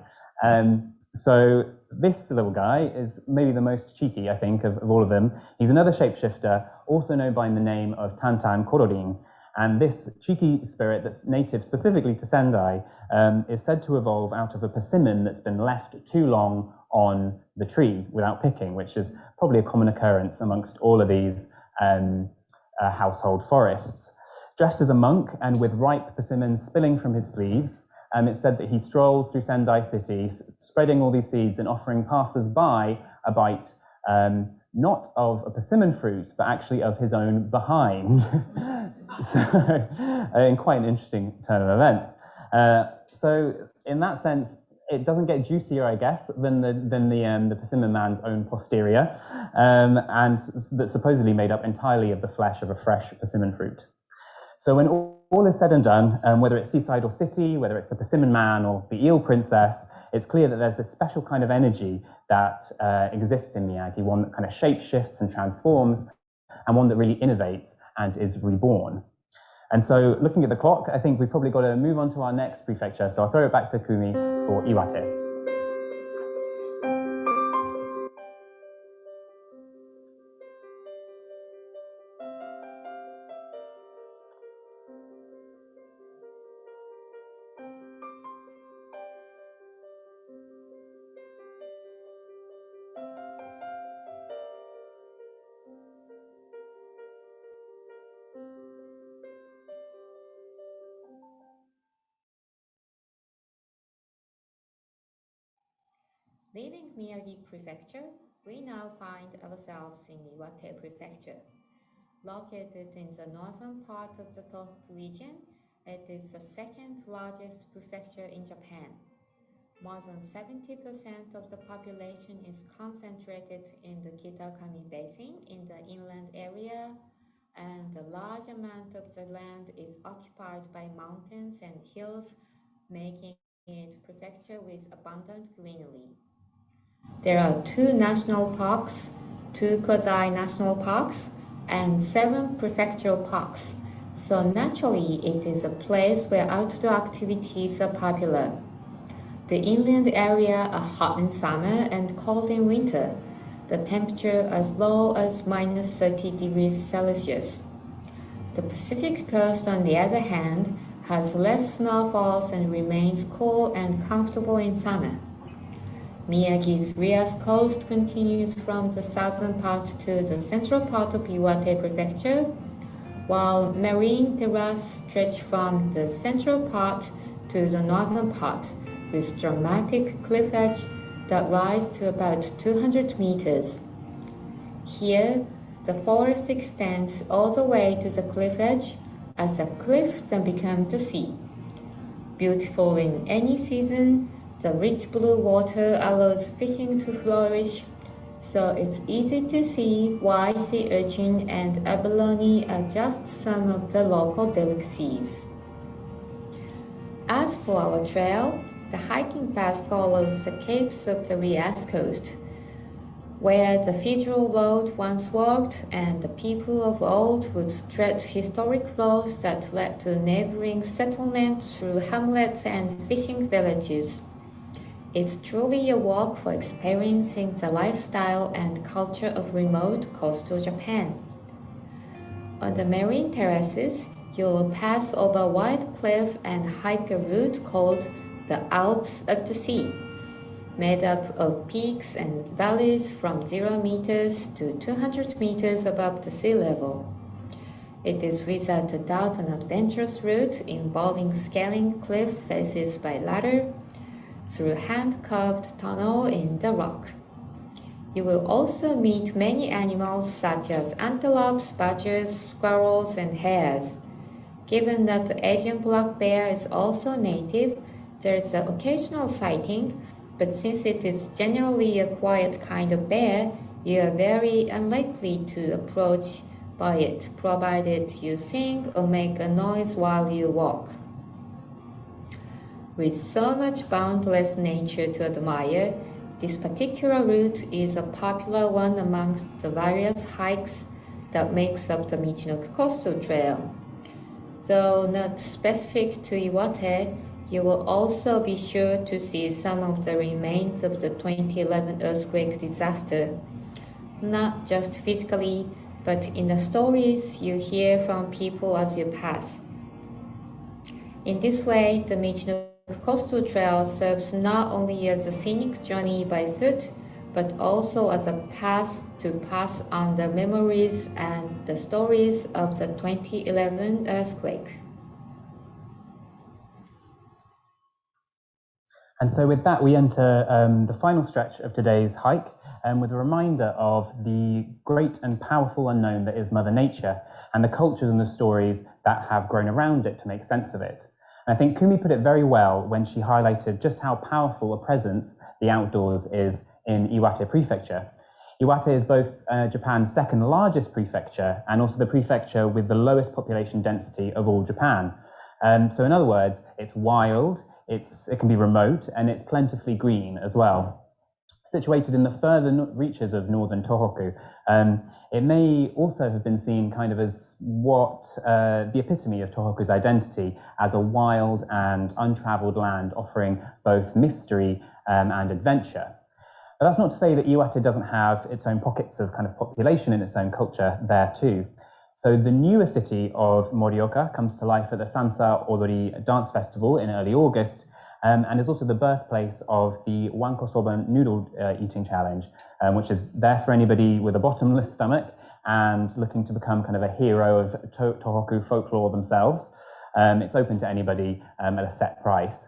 So this little guy is maybe the most cheeky, I think, of all of them. He's another shapeshifter, also known by the name of Tantan Kororin. And this cheeky spirit that's native specifically to Sendai is said to evolve out of a persimmon that's been left too long on the tree without picking, which is probably a common occurrence amongst all of these household forests. Dressed as a monk and with ripe persimmons spilling from his sleeves, it's said that he strolls through Sendai City, spreading all these seeds and offering passers-by a bite, not of a persimmon fruit, but actually of his own behind. So, in quite an interesting turn of events. So, in that sense, it doesn't get juicier, I guess, than the persimmon man's own posterior, and that's supposedly made up entirely of the flesh of a fresh persimmon fruit. So when all is said and done, whether it's seaside or city, whether it's the persimmon man or the eel princess, it's clear that there's this special kind of energy that exists in Miyagi, one that kind of shape shifts and transforms, and one that really innovates and is reborn. And so looking at the clock, I think we've probably got to move on to our next prefecture. So I'll throw it back to Kumi for Iwate. Leaving Miyagi Prefecture, we now find ourselves in Iwate Prefecture. Located in the northern part of the Tōhoku region, it is the second largest prefecture in Japan. More than 70% of the population is concentrated in the Kitakami Basin in the inland area, and a large amount of the land is occupied by mountains and hills, making it a prefecture with abundant greenery. There are 2 national parks, 2 quasi-national parks, and 7 prefectural parks, so naturally it is a place where outdoor activities are popular. The inland area are hot in summer and cold in winter, the temperature as low as minus 30 degrees Celsius. The Pacific coast, on the other hand, has less snowfalls and remains cool and comfortable in summer. Miyagi's Rias coast continues from the southern part to the central part of Iwate Prefecture, while marine terraces stretch from the central part to the northern part, with dramatic cliff edge that rise to about 200 meters. Here, the forest extends all the way to the cliff edge, as the cliffs then become the sea. Beautiful in any season, the rich blue water allows fishing to flourish, so it's easy to see why sea urchin and abalone are just some of the local delicacies. As for our trail, the hiking path follows the capes of the Rias coast, where the federal road once walked and the people of old would tread historic roads that led to neighboring settlements through hamlets and fishing villages. It's truly a walk for experiencing the lifestyle and culture of remote coastal Japan. On the marine terraces, you will pass over a wide cliff and hike a route called the Alps of the Sea, made up of peaks and valleys from 0 meters to 200 meters above the sea level. It is without a doubt an adventurous route involving scaling cliff faces by ladder through hand-carved tunnel in the rock. You will also meet many animals such as antelopes, badgers, squirrels, and hares. Given that the Asian black bear is also native, there is an occasional sighting, but since it is generally a quiet kind of bear, you are very unlikely to approach by it, provided you sing or make a noise while you walk. With so much boundless nature to admire, this particular route is a popular one amongst the various hikes that makes up the Michinoku Coastal Trail. Though not specific to Iwate, you will also be sure to see some of the remains of the 2011 earthquake disaster, not just physically, but in the stories you hear from people as you pass. In this way, the Michinoku Coastal Trail serves not only as a scenic journey by foot, but also as a path to pass on the memories and the stories of the 2011 earthquake. And so with that, we enter the final stretch of today's hike with a reminder of the great and powerful unknown that is Mother Nature and the cultures and the stories that have grown around it to make sense of it. And I think Kumi put it very well when she highlighted just how powerful a presence the outdoors is in Iwate Prefecture. Iwate is both Japan's second largest prefecture and also the prefecture with the lowest population density of all Japan. So in other words, it's wild, it can be remote, and it's plentifully green as well. Situated in the further reaches of northern Tōhoku, it may also have been seen kind of as what the epitome of Tōhoku's identity as a wild and untraveled land offering both mystery and adventure. But that's not to say that Iwate doesn't have its own pockets of kind of population and its own culture there too. So the newer city of Morioka comes to life at the Sansa Odori Dance Festival in early August, and is also the birthplace of the Wanko Soba noodle eating challenge, which is there for anybody with a bottomless stomach and looking to become kind of a hero of Tōhoku folklore themselves. It's open to anybody at a set price.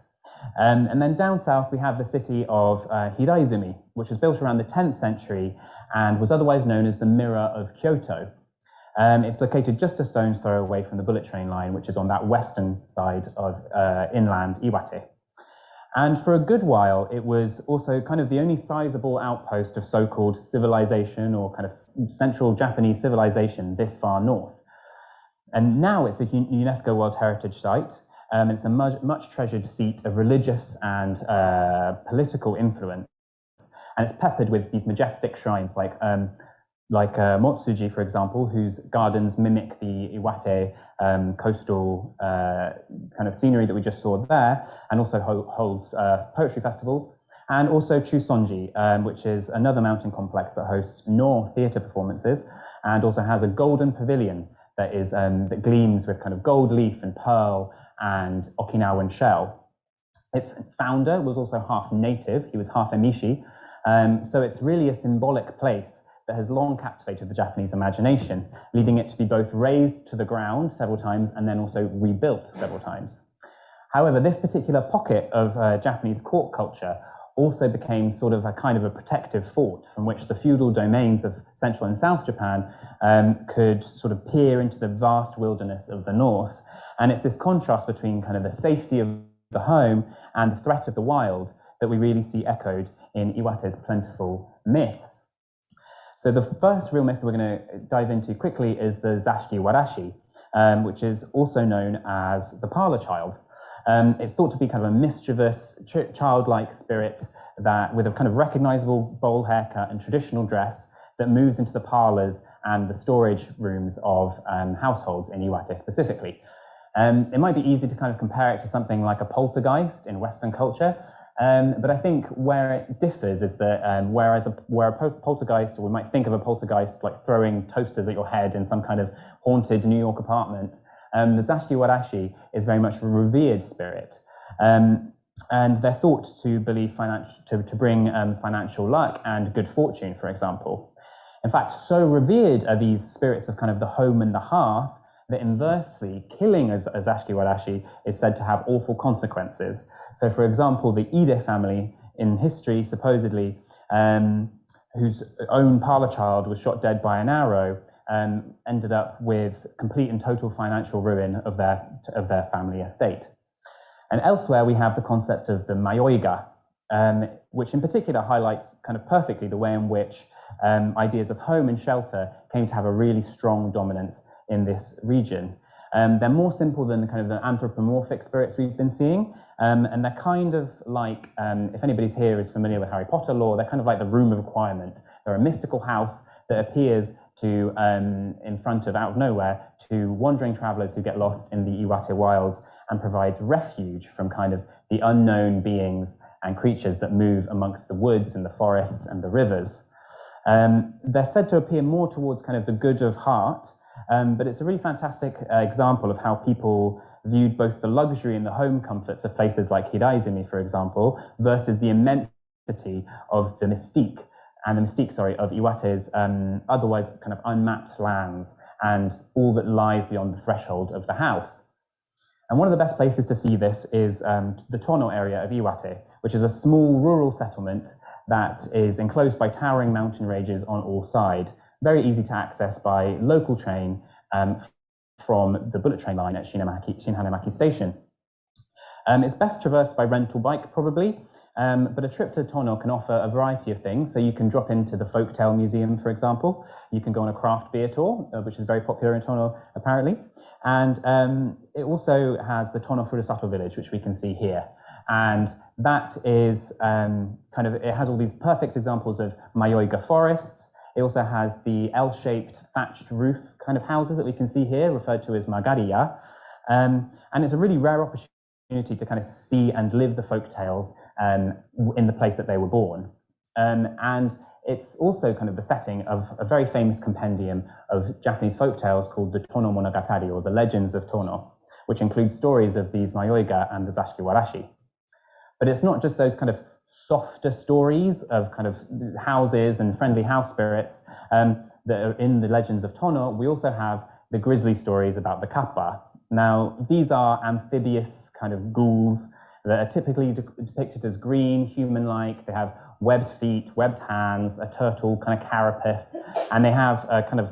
And then down south, we have the city of Hiraizumi, which was built around the 10th century and was otherwise known as the Mirror of Kyoto. It's located just a stone's throw away from the bullet train line, which is on that western side of inland Iwate. And for a good while, it was also kind of the only sizable outpost of so-called civilization or kind of central Japanese civilization this far north. And now it's a UNESCO World Heritage Site. It's a much treasured seat of religious and political influence. And it's peppered with these majestic shrines like Motsuji, for example, whose gardens mimic the Iwate coastal kind of scenery that we just saw there, and also holds poetry festivals. And also Chusonji, which is another mountain complex that hosts no theatre performances, and also has a golden pavilion that is that gleams with kind of gold leaf and pearl and Okinawan shell. Its founder was also half native; he was half Emishi, so it's really a symbolic place that has long captivated the Japanese imagination, leading it to be both razed to the ground several times and then also rebuilt several times. However, this particular pocket of Japanese court culture also became sort of a kind of a protective fort from which the feudal domains of Central and South Japan could sort of peer into the vast wilderness of the north. And it's this contrast between kind of the safety of the home and the threat of the wild that we really see echoed in Iwate's plentiful myths. So the first real myth we're going to dive into quickly is the Zashiki Warashi, which is also known as the parlor child. It's thought to be kind of a mischievous, childlike spirit that, with a kind of recognizable bowl haircut and traditional dress, that moves into the parlors and the storage rooms of households in Iwate specifically. It might be easy to kind of compare it to something like a poltergeist in Western culture, but I think where it differs is that where a poltergeist, or we might think of a poltergeist like throwing toasters at your head in some kind of haunted New York apartment, the Zashiki Warashi is very much a revered spirit. And they're thought to bring financial luck and good fortune, for example. In fact, so revered are these spirits of kind of the home and the hearth that inversely, killing a Zashiki Warashi is said to have awful consequences. So, for example, the Ide family in history, supposedly, whose own parlor child was shot dead by an arrow, ended up with complete and total financial ruin of their family estate. And elsewhere, we have the concept of the Mayoiga, which in particular highlights kind of perfectly the way in which ideas of home and shelter came to have a really strong dominance in this region. They're more simple than kind of the anthropomorphic spirits we've been seeing, and they're kind of like, if anybody's here is familiar with Harry Potter lore, they're kind of like the Room of Requirement. They're a mystical house that appears to, in front of, out of nowhere, to wandering travelers who get lost in the Iwate wilds and provides refuge from kind of the unknown beings and creatures that move amongst the woods and the forests and the rivers. They're said to appear more towards kind of the good of heart, but it's a really fantastic example of how people viewed both the luxury and the home comforts of places like Hiraizumi, for example, versus the immensity of the mystique of Iwate's otherwise kind of unmapped lands and all that lies beyond the threshold of the house. And one of the best places to see this is the Tono area of Iwate, which is a small rural settlement that is enclosed by towering mountain ranges on all sides. Very easy to access by local train from the bullet train line at Shinhanemaki Station. It's best traversed by rental bike, probably, but a trip to Tono can offer a variety of things. So you can drop into the Folktale Museum, for example. You can go on a craft beer tour, which is very popular in Tono, apparently. And it also has the Tono Furusato village, which we can see here. And that is it has all these perfect examples of Mayoiga forests. It also has the L-shaped thatched roof kind of houses that we can see here, referred to as magariya. And it's a really rare opportunity to kind of see and live the folk tales in the place that they were born. And it's also kind of the setting of a very famous compendium of Japanese folk tales called the Tono Monogatari, or the Legends of Tono, which includes stories of these Mayoiga and the Zashiki-warashi. But it's not just those kind of softer stories of kind of houses and friendly house spirits that are in the Legends of Tono. We also have the grisly stories about the kappa. Now, these are amphibious kind of ghouls that are typically depicted as green, human-like. They have webbed feet, webbed hands, a turtle kind of carapace, and they have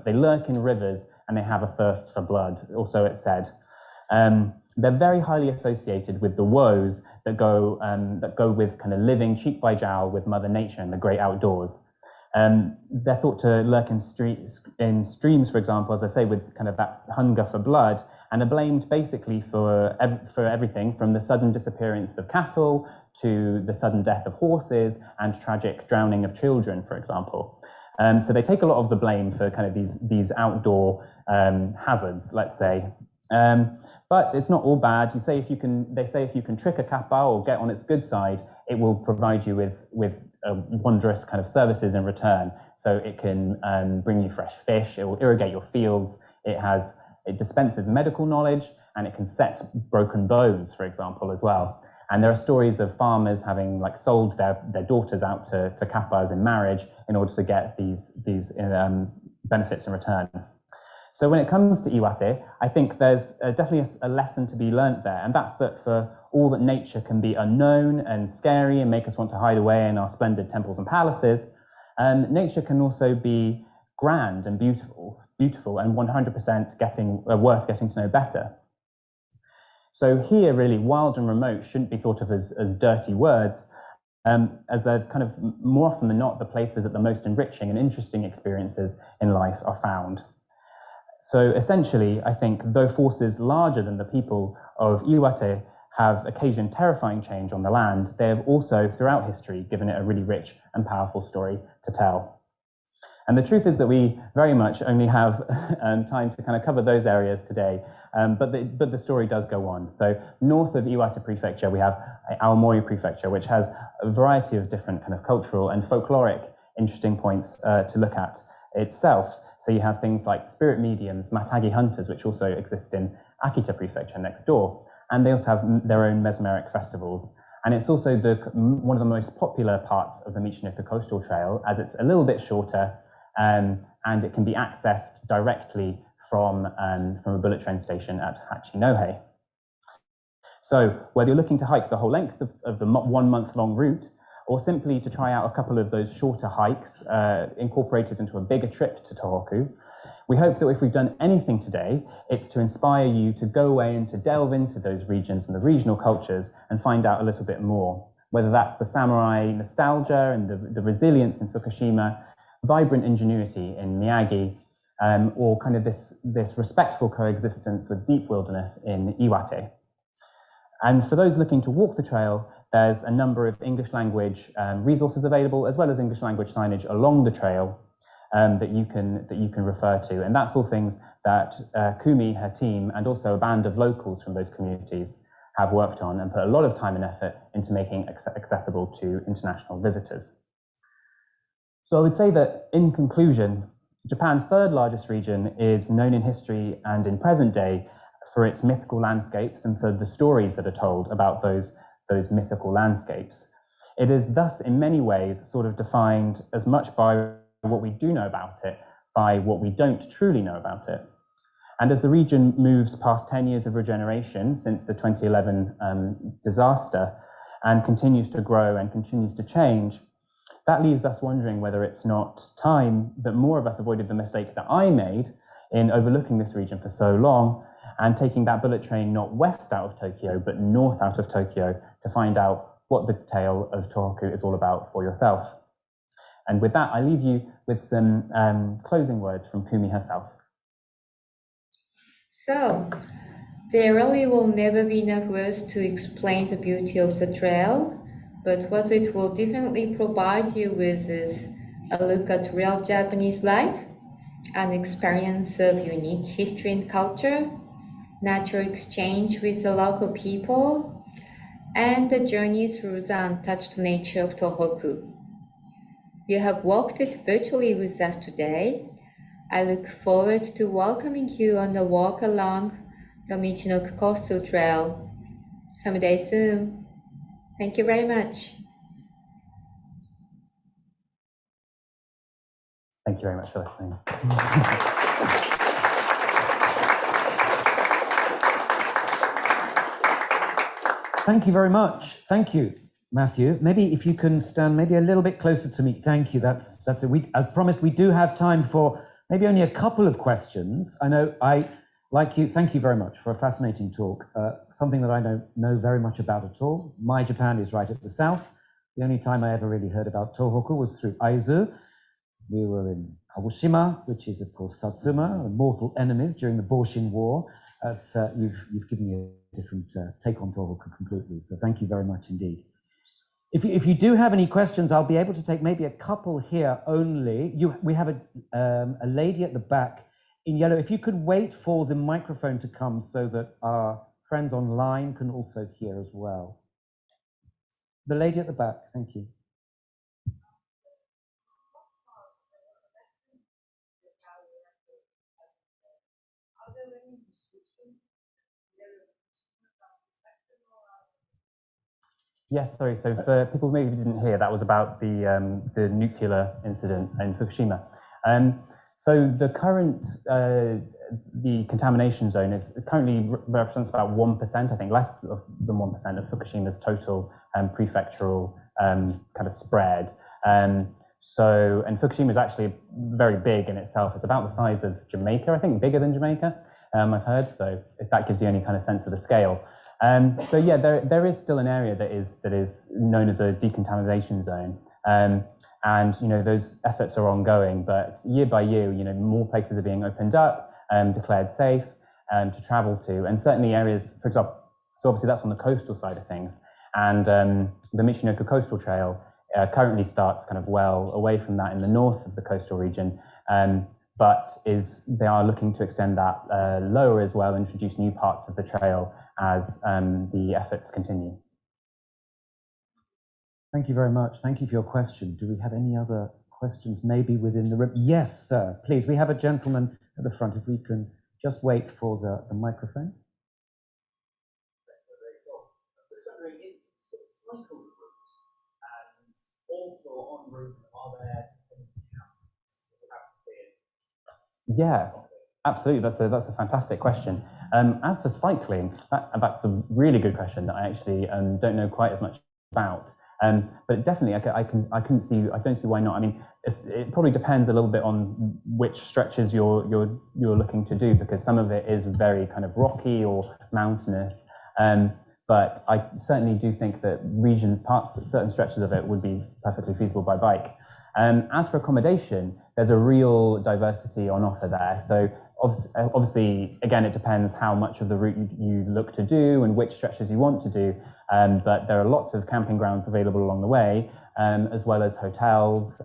they lurk in rivers and they have a thirst for blood, also it's said. They're very highly associated with the woes that go with kind of living cheek by jowl with Mother Nature and the great outdoors. They're thought to lurk in streams, for example, as I say, with kind of that hunger for blood, and are blamed basically for everything from the sudden disappearance of cattle to the sudden death of horses and tragic drowning of children, for example. So they take a lot of the blame for kind of these outdoor hazards, let's say. But it's not all bad. They say if you can trick a kappa or get on its good side, it will provide you with wondrous kind of services in return. So it can bring you fresh fish, it will irrigate your fields, it dispenses medical knowledge, and it can set broken bones, for example, as well. And there are stories of farmers having sold their daughters out to kappas in marriage in order to get these benefits in return. So when it comes to Iwate, I think there's definitely a lesson to be learnt there, and that's that for all that nature can be unknown and scary and make us want to hide away in our splendid temples and palaces, nature can also be grand and beautiful and 100% worth getting to know better. So here, really, wild and remote shouldn't be thought of as dirty words, as they're kind of more often than not the places that the most enriching and interesting experiences in life are found. So essentially, I think, though forces larger than the people of Iwate have occasioned terrifying change on the land, they have also, throughout history, given it a really rich and powerful story to tell. And the truth is that we very much only have time to kind of cover those areas today, but the story does go on. So north of Iwate Prefecture, we have Aomori Prefecture, which has a variety of different kind of cultural and folkloric interesting points to look at itself. So you have things like spirit mediums, matagi hunters, which also exist in Akita Prefecture next door. And they also have their own mesmeric festivals. And it's also one of the most popular parts of the Michinoku Coastal Trail, as it's a little bit shorter, and it can be accessed directly from a bullet train station at Hachinohe. So whether you're looking to hike the whole length of the 1 month long route, or simply to try out a couple of those shorter hikes incorporated into a bigger trip to Tōhoku, we hope that if we've done anything today, it's to inspire you to go away and to delve into those regions and the regional cultures and find out a little bit more, whether that's the samurai nostalgia and the resilience in Fukushima, vibrant ingenuity in Miyagi, or kind of this respectful coexistence with deep wilderness in Iwate. And for those looking to walk the trail, there's a number of English language resources available, as well as English language signage along the trail that you can refer to. And that's all things that Kumi, her team, and also a band of locals from those communities have worked on and put a lot of time and effort into making accessible to international visitors. So I would say that, in conclusion, Japan's third largest region is known in history and in present day for its mythical landscapes and for the stories that are told about those mythical landscapes. It is thus, in many ways, sort of defined as much by what we do know about it, by what we don't truly know about it. And as the region moves past 10 years of regeneration since the 2011 disaster and continues to grow and continues to change, that leaves us wondering whether it's not time that more of us avoided the mistake that I made in overlooking this region for so long and taking that bullet train not west out of Tokyo, but north out of Tokyo to find out what the tale of Tōhoku is all about for yourself. And with that, I leave you with some closing words from Kumi herself. So, there really will never be enough words to explain the beauty of the trail, but what it will definitely provide you with is a look at real Japanese life, an experience of unique history and culture, natural exchange with the local people, and the journey through the untouched nature of Tōhoku. You have walked it virtually with us today. I look forward to welcoming you on the walk along the Michinoku Coastal Trail someday soon. Thank you very much. Thank you very much for listening. Thank you very much. Thank you, Matthew. Maybe if you can stand maybe a little bit closer to me. Thank you. That's as promised, we do have time for maybe only a couple of questions. I know like you, thank you very much for a fascinating talk. Something that I don't know very much about at all. My Japan is right at the south. The only time I ever really heard about Tōhoku was through Aizu. We were in Fukushima, which is of course Satsuma, mortal enemies during the Boshin War. You've given me a different take on Tōhoku completely. So thank you very much indeed. If you do have any questions, I'll be able to take maybe a couple here only. We have a lady at the back in yellow. If you could wait for the microphone to come so that our friends online can also hear as well. The lady at the back, thank you. Yes, sorry. So for people who maybe didn't hear, that was about the nuclear incident in Fukushima. So the current the contamination zone is currently represents about 1%, I think, less than 1% of Fukushima's total prefectural kind of spread. So, and Fukushima is actually very big in itself. It's about the size of Jamaica, I think, bigger than Jamaica, I've heard. So if that gives you any kind of sense of the scale. So yeah, there is still an area that is known as a decontamination zone. And, you know, those efforts are ongoing, but year by year, you know, more places are being opened up, declared safe to travel to. And certainly areas, for example, so obviously that's on the coastal side of things. And the Michinoku Coastal Trail currently starts kind of well away from that in the north of the coastal region, but they are looking to extend that lower as well, introduce new parts of the trail as the efforts continue. Thank you very much. Thank you for your question. Do we have any other questions maybe within the room? Yes, sir, please. We have a gentleman at the front. If we can just wait for the microphone. Also on routes, are there any Yeah, absolutely. That's a fantastic question. As for cycling, that's a really good question that I actually don't know quite as much about. But definitely, I don't see why not. I mean, it probably depends a little bit on which stretches you're looking to do, because some of it is very kind of rocky or mountainous. But I certainly do think that certain stretches of it would be perfectly feasible by bike. As for accommodation, there's a real diversity on offer there. So obviously, again, it depends how much of the route you look to do and which stretches you want to do. But there are lots of camping grounds available along the way, as well as hotels.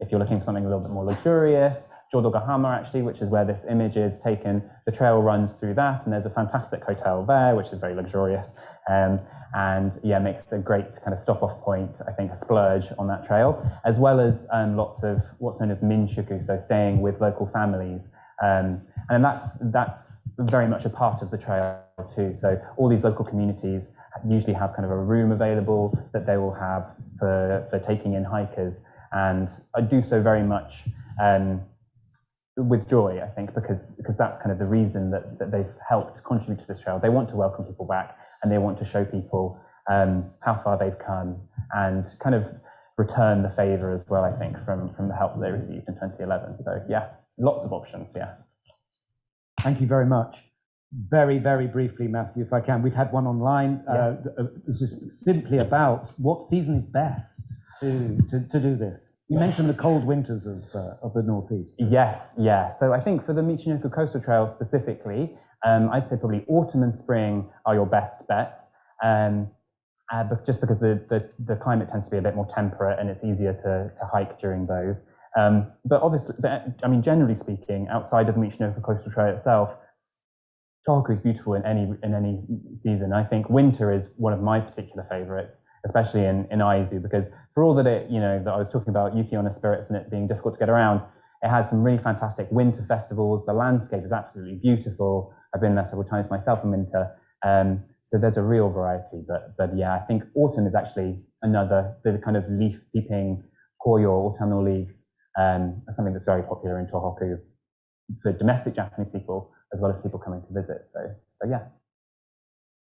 If you're looking for something a little bit more luxurious, Jodogahama, actually, which is where this image is taken, the trail runs through that, and there's a fantastic hotel there, which is very luxurious, and yeah, makes a great kind of stop-off point, I think, a splurge on that trail, as well as lots of what's known as minshuku, so staying with local families, and that's very much a part of the trail too. So all these local communities usually have kind of a room available that they will have for taking in hikers, and I do so very much with joy, I think, because that's kind of the reason that they've helped contribute to this trail. They want to welcome people back, and they want to show people how far they've come and kind of return the favor as well, I think, from the help that they received in 2011. So yeah, lots of options, yeah. Thank you very much. Very, very briefly, Matthew, if I can. We've had one online. Yes. This is simply about what season is best to do this. You mentioned the cold winters of the Northeast. Yes, yeah. So I think for the Michinoku Coastal Trail specifically, I'd say probably autumn and spring are your best bets, but just because the climate tends to be a bit more temperate and it's easier to hike during those. But obviously, I mean, generally speaking, outside of the Michinoku Coastal Trail itself, Tōhoku is beautiful in any season. I think winter is one of my particular favorites, especially in Aizu, because for all that that I was talking about Yuki on a Spirits and it being difficult to get around, it has some really fantastic winter festivals. The landscape is absolutely beautiful. I've been there several times myself in winter. So there's a real variety, but yeah, I think autumn is actually the kind of leaf peeping koyo, autumnal leaves, something that's very popular in Tōhoku for domestic Japanese people, as well as people coming to visit. So yeah.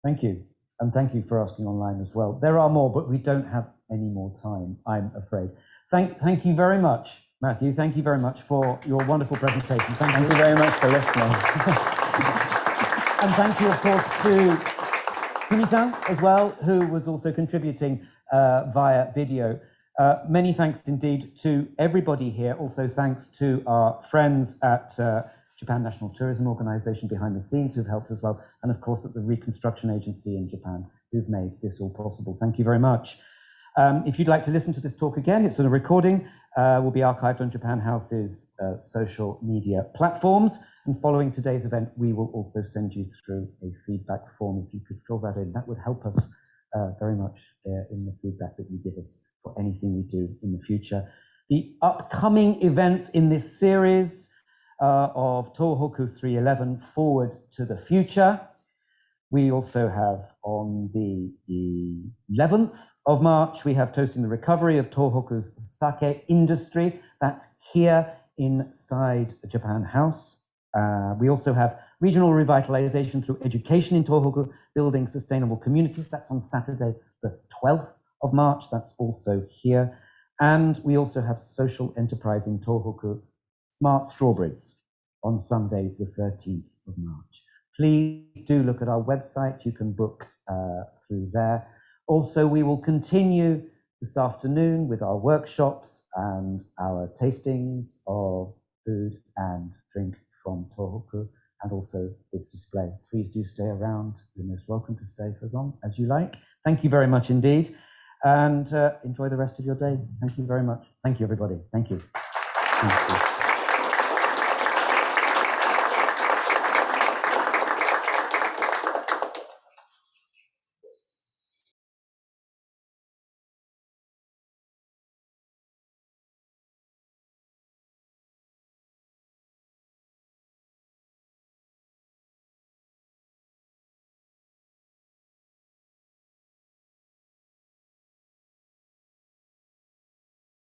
Thank you. And thank you for asking online as well. There are more, but we don't have any more time, I'm afraid. Thank you very much, Matthew. Thank you very much for your wonderful presentation. Thank you very much for listening. And thank you, of course, to Kumi-san as well, who was also contributing via video. Many thanks indeed to everybody here. Also thanks to our friends at Japan National Tourism Organization behind the scenes who've helped as well. And of course at the Reconstruction Agency in Japan who've made this all possible. Thank you very much. If you'd like to listen to this talk again, it's on a recording, will be archived on Japan House's social media platforms. And following today's event, we will also send you through a feedback form. If you could fill that in, that would help us very much in the feedback that you give us for anything we do in the future. The upcoming events in this series of Tōhoku 311, Forward to the Future. We also have on the 11th of March, we have Toasting the Recovery of Tōhoku's sake industry. That's here inside Japan House. We also have regional revitalization through education in Tōhoku, building sustainable communities. That's on Saturday, the 12th of March. That's also here. And we also have social enterprise in Tōhoku, Smart Strawberries, on Sunday, the 13th of March. Please do look at our website. You can book through there. Also, we will continue this afternoon with our workshops and our tastings of food and drink from Tōhoku, and also this display. Please do stay around. You're most welcome to stay for as long as you like. Thank you very much indeed, and enjoy the rest of your day. Thank you very much. Thank you, everybody. Thank you. Thank you.